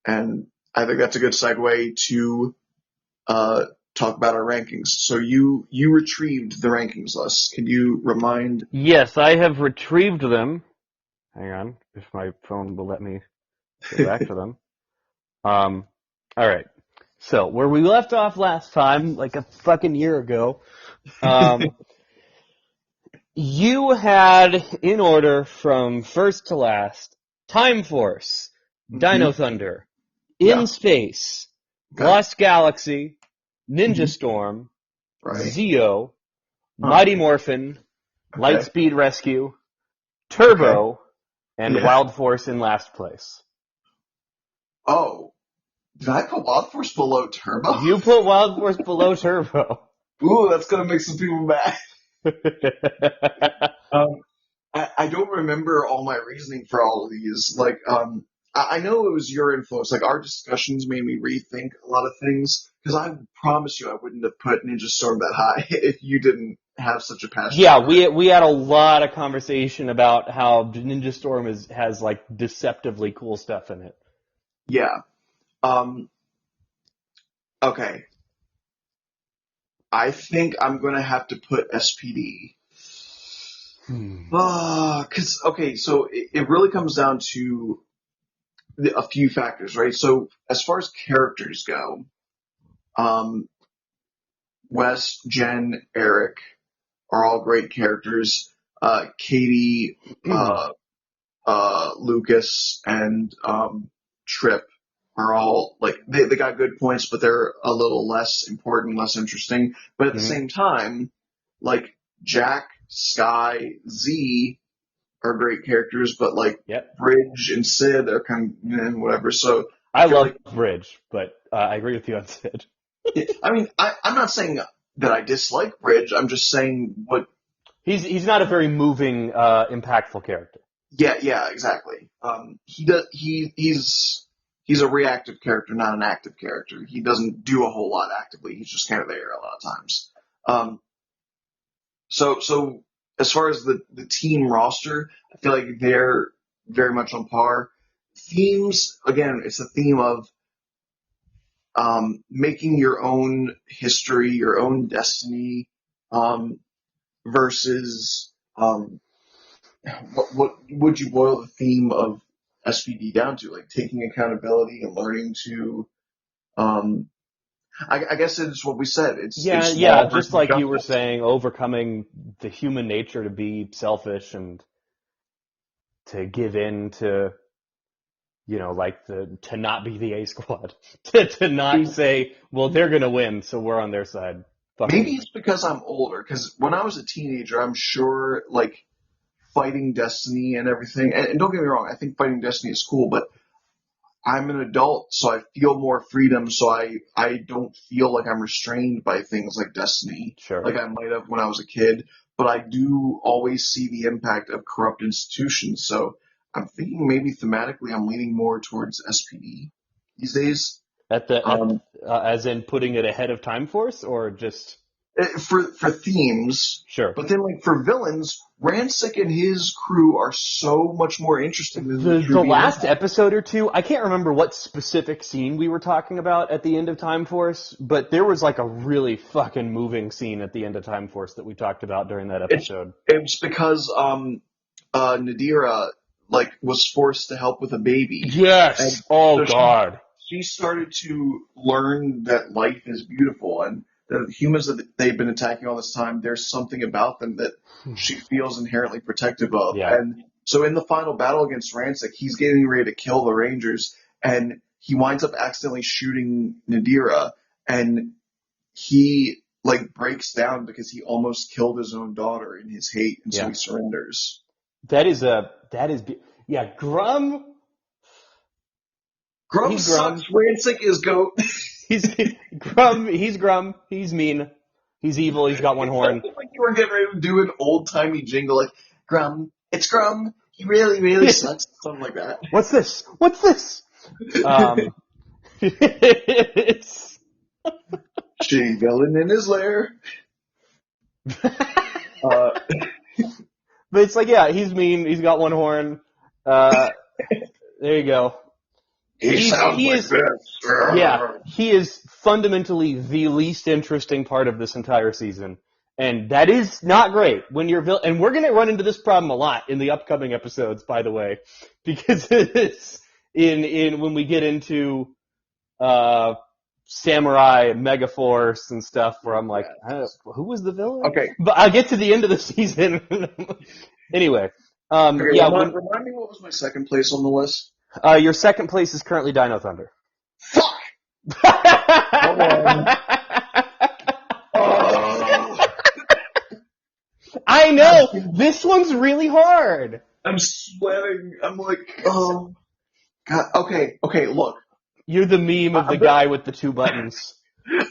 And I think that's a good segue to uh, talk about our rankings. So you retrieved the rankings list. Can you remind? Yes, I have retrieved them. Hang on, if my phone will let me go back to them. All right. So where we left off last time, like a fucking year ago, um, you had in order from first to last: Time Force, hmm Dino Thunder, In Yeah. Space, Okay. Lost Galaxy, Ninja hmm Storm, Right. Zeo, Huh. Mighty Morphin, Okay. Lightspeed Rescue, Okay. Turbo, and Yeah. Wild Force in last place. Oh, did I put Wild Force below Turbo? You put Wild Force below Turbo. Ooh, that's gonna make some people mad. Um, I don't remember all my reasoning for all of these. Like, I know it was your influence. Like, our discussions made me rethink a lot of things. Because I promise you, I wouldn't have put Ninja Storm that high if you didn't have such a passion Yeah, for it. we had a lot of conversation about how Ninja Storm has like deceptively cool stuff in it. Yeah. Um. Okay. I think I'm gonna have to put SPD. Hmm. Because okay, so it really comes down to a few factors, right? So as far as characters go, um, Wes, Jen, Eric are all great characters. Katie, Lucas, and Trip are all like they got good points, but they're a little less important, less interesting. But at the Hmm. same time, like Jack, Sky, Z are great characters, but like Yep. Bridge and Sid are kind of whatever. So I I feel love like Bridge, but I agree with you on Sid. I mean I'm not saying that I dislike Bridge. I'm just saying what. He's not a very moving, impactful character. Yeah, yeah, exactly. He does. He's a reactive character, not an active character. He doesn't do a whole lot actively. He's just kind of there a lot of times. Um, so as far as the team roster, I feel like they're very much on par. Themes, again, it's a theme of making your own history, your own destiny, um, versus what would you boil the theme of SPD down to? Like taking accountability and learning to. Um, I guess it's what we said. Yeah, It's yeah, law just versus like you were justice. saying, overcoming the human nature to be selfish and to give in to, like to not be the A squad, to not say, well, they're gonna win, so we're on their side. Fuck Maybe you. it's because I'm older. Because when I was a teenager, I'm sure like fighting Destiny and everything. And don't get me wrong, I think fighting Destiny is cool, but I'm an adult, so I feel more freedom. So I don't feel like I'm restrained by things like Destiny, Sure. like I might have when I was a kid. But I do always see the impact of corrupt institutions. So I'm thinking maybe thematically I'm leaning more towards SPD these days. At Um, as in putting it ahead of Time Force, or just for themes, sure. but then like for villains, Rancic and his crew are so much more interesting than the The Peruvian last Empire. episode or two, I can't remember what specific scene we were talking about at the end of Time Force, but there was like a really fucking moving scene at the end of Time Force that we talked about during that It's episode. it's because Nadira like was forced to help with a baby, Yes. and Oh so God. she started to learn that life is beautiful and the humans that they've been attacking all this time, there's something about them that she feels inherently protective of. Yeah. And so in the final battle against Rancic, he's getting ready to kill the Rangers and he winds up accidentally shooting Nadira and he like breaks down because he almost killed his own daughter in his hate and so Yeah. he surrenders. Yeah. Grum. Grum He's sucks, Grum. Rancic is goat. He's Grum. He's Grum. He's mean. He's evil. He's got one horn. Like you were getting ready to do an old timey jingle like Grum, it's Grum. He really, really sucks. Something like that. What's this? What's this? Um, it's, She villain in his lair. Uh, but it's like, yeah, he's mean. He's got one horn. Uh, there you go. he sounds He like is, this. yeah, he is fundamentally the least interesting part of this entire season. And that is not great when you're and we're going to run into this problem a lot in the upcoming episodes, by the way, because it's when we get into, Samurai and Megaforce and stuff where I'm like, who was the villain? Okay. But I'll get to the end of the season. Anyway, Okay, yeah, remind me what was my second place on the list? your second place is currently Dino Thunder. Fuck! Hold on. Oh, I know! This one's really hard! I'm sweating. I'm like, oh. God. Okay, look. You're the meme of the guy with the two buttons.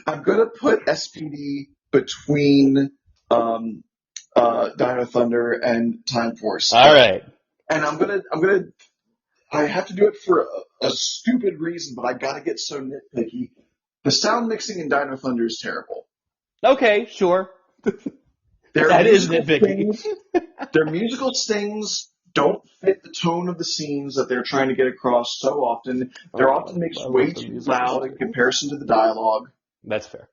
I'm gonna put SPD between Dino Thunder and Time Force. Alright. And I have to do it for a stupid reason, but I gotta get so nitpicky. The sound mixing in Dino Thunder is terrible. Okay, sure. Their nitpicky. Their musical stings don't fit the tone of the scenes that they're trying to get across so often. They're often mixed way too loud in comparison to the dialogue. That's fair.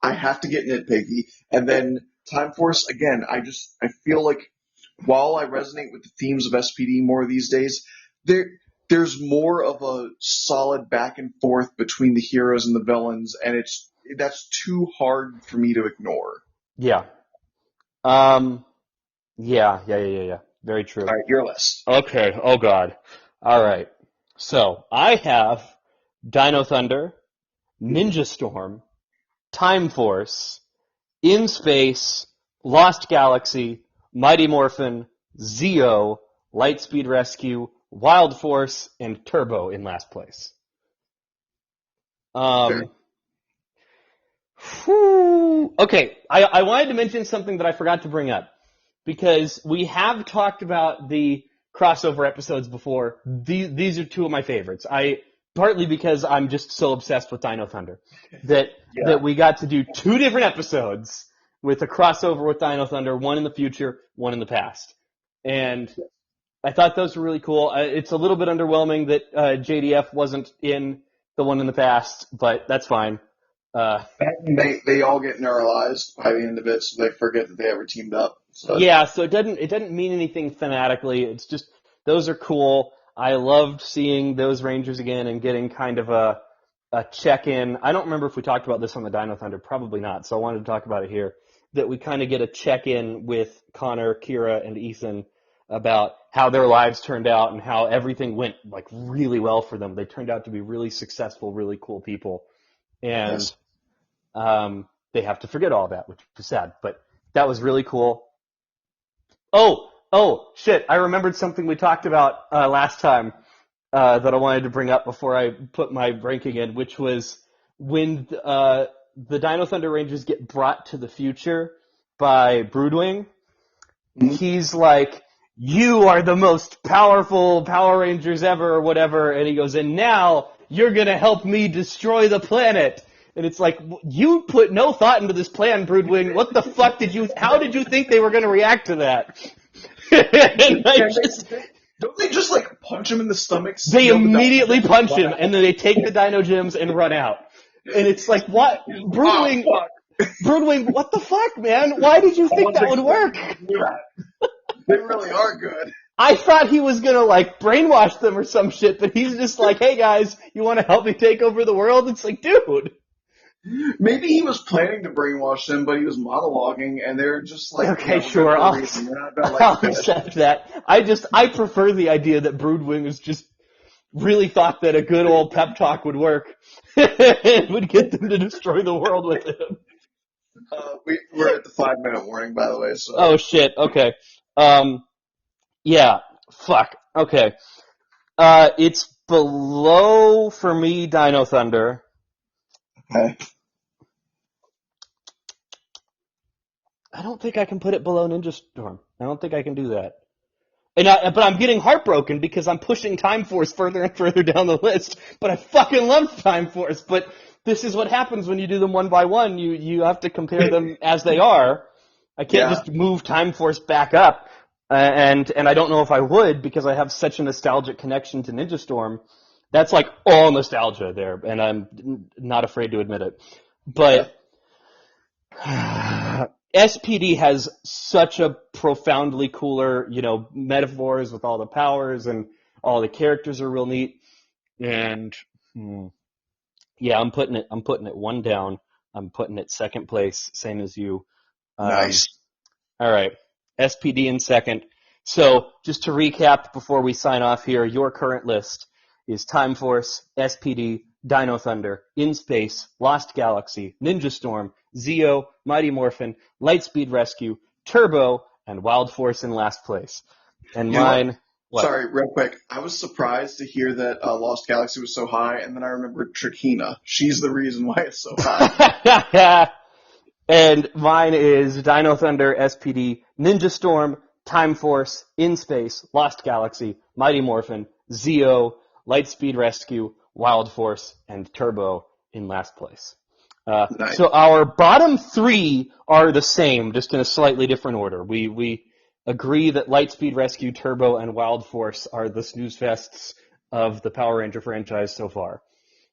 I have to get nitpicky. And then Time Force, again, I feel like while I resonate with the themes of SPD more these days, there's more of a solid back and forth between the heroes and the villains, and that's too hard for me to ignore. Yeah. Yeah. Very true. All right, your list. Okay. Oh God. All right. So I have Dino Thunder, Ninja Storm, Time Force, In Space, Lost Galaxy, Mighty Morphin, Zeo, Lightspeed Rescue, Wild Force, and Turbo in last place. Okay, I wanted to mention something that I forgot to bring up, because we have talked about the crossover episodes before. These are two of my favorites. Partly because I'm just so obsessed with Dino Thunder that we got to do two different episodes with a crossover with Dino Thunder, one in the future, one in the past. And I thought those were really cool. It's a little bit underwhelming that JDF wasn't in the one in the past, but that's fine. They all get neuralized by the end of it, so they forget that they ever teamed up. So. Yeah, so it doesn't mean anything thematically. It's just those are cool. I loved seeing those Rangers again and getting kind of a check-in. I don't remember if we talked about this on the Dino Thunder. Probably not, so I wanted to talk about it here. That we kind of get a check-in with Connor, Kira, and Ethan about how their lives turned out and how everything went like really well for them. They turned out to be really successful, really cool people. And Yes. They have to forget all that, which is sad. But that was really cool. Oh, shit. I remembered something we talked about last time that I wanted to bring up before I put my ranking in, which was when the Dino Thunder Rangers get brought to the future by Broodwing. Mm-hmm. He's like, you are the most powerful Power Rangers ever or whatever. And he goes, and now you're going to help me destroy the planet. And it's like, you put no thought into this plan, Broodwing. What the fuck how did you think they were going to react to that? And don't they just like punch him in the stomach? They immediately punch him, and then they take the Dino Gems and run out. And it's like, what? Broodwing, Broodwing, what the fuck, man? Why did you think that would work? They really are good. I thought he was gonna, like, brainwash them or some shit, but he's just like, hey guys, you wanna help me take over the world? It's like, dude. Maybe he was planning to brainwash them, but he was monologuing, and they're just like, okay, sure, I'll accept that. I prefer the idea that Broodwing was just really thought that a good old pep talk would work and would get them to destroy the world with him. We're at the 5-minute warning, by the way. So. Oh shit. Okay. Yeah. Fuck. Okay. It's below for me Dino Thunder. Okay. I don't think I can put it below Ninja Storm. I don't think I can do that. But I'm getting heartbroken because I'm pushing Time Force further and further down the list. But I fucking love Time Force. But this is what happens when you do them one by one. You have to compare them as they are. I can't just move Time Force back up. And I don't know if I would because I have such a nostalgic connection to Ninja Storm. That's like all nostalgia there, and I'm not afraid to admit it. But SPD has such a profoundly cooler, metaphors with all the powers, and all the characters are real neat. And yeah, I'm putting it one down. I'm putting it second place, same as you. Nice. All right, SPD in second. So just to recap before we sign off here, your current list is Time Force, SPD, Dino Thunder, In Space, Lost Galaxy, Ninja Storm, Zeo, Mighty Morphin, Lightspeed Rescue, Turbo, and Wild Force in last place. And mine... What? Sorry, real quick. I was surprised to hear that Lost Galaxy was so high, and then I remembered Trakina. She's the reason why it's so high. And mine is Dino Thunder, SPD, Ninja Storm, Time Force, In Space, Lost Galaxy, Mighty Morphin, Zeo, Lightspeed Rescue, Wild Force, and Turbo in last place. Nice. So our bottom three are the same, just in a slightly different order. We agree that Lightspeed Rescue, Turbo, and Wild Force are the snooze fests of the Power Ranger franchise so far.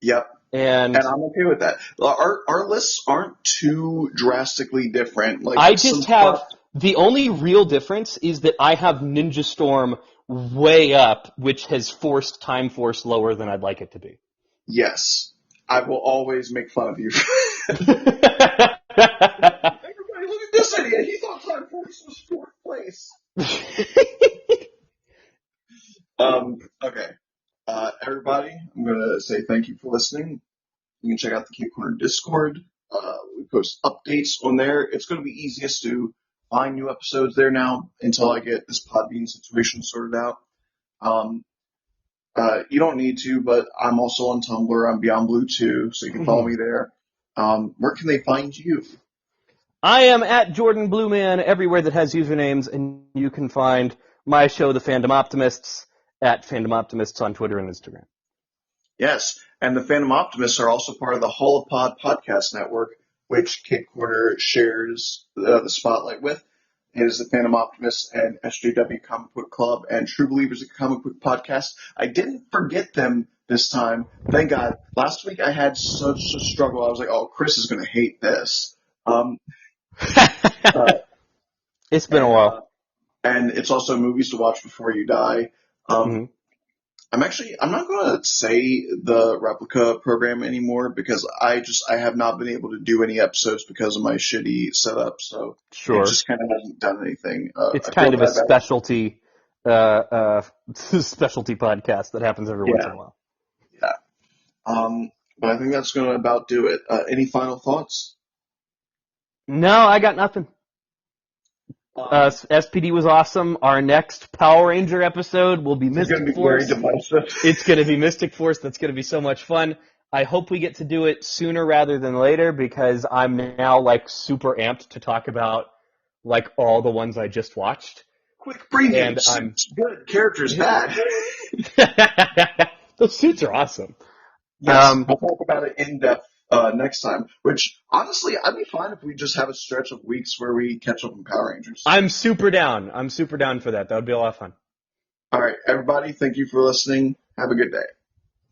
Yep. And I'm okay with that. Our lists aren't too drastically different. Like I just have the only real difference is that I have Ninja Storm way up, which has forced Time Force lower than I'd like it to be. Yes. I will always make fun of you. Everybody, look at this idiot. He thought Time Force was fourth place. Okay. Everybody, I'm going to say thank you for listening. You can check out the Cape Corner Discord. We post updates on there. It's going to be easiest to find new episodes there now until I get this Podbean situation sorted out. You don't need to, but I'm also on Tumblr. I'm Beyond Blue too, so you can follow me there. Where can they find you? I am at Jordan Blueman everywhere that has usernames, and you can find my show, The Fandom Optimists, at Fandom Optimists on Twitter and Instagram. Yes, and the Fandom Optimists are also part of the Holopod podcast network, which Cape Corner shares the spotlight with. It is the Phantom Optimist and SJW Comic Book Club and True Believers, a comic book podcast. I didn't forget them this time. Thank God. Last week I had such a struggle. I was like, oh, Chris is going to hate this. It's been a while. And it's also Movies to Watch Before You Die. I'm not going to say the replica program anymore because I have not been able to do any episodes because of my shitty setup. So it just kind of hasn't done anything. It's kind of a specialty podcast that happens every once in a while. Yeah. But I think that's going to about do it. Any final thoughts? No, I got nothing. SPD was awesome. Our next Power Ranger episode will be Mystic Force. It's going to be Mystic Force. That's going to be so much fun. I hope we get to do it sooner rather than later because I'm now like super amped to talk about like all the ones I just watched. Quick preview. and I'm Suits good, characters bad. those suits are awesome. Yes, we'll talk about it in depth next time. Which honestly, I'd be fine if we just have a stretch of weeks where we catch up on Power Rangers. I'm super down. I'm super down for that. That would be a lot of fun. All right, everybody, thank you for listening. Have a good day.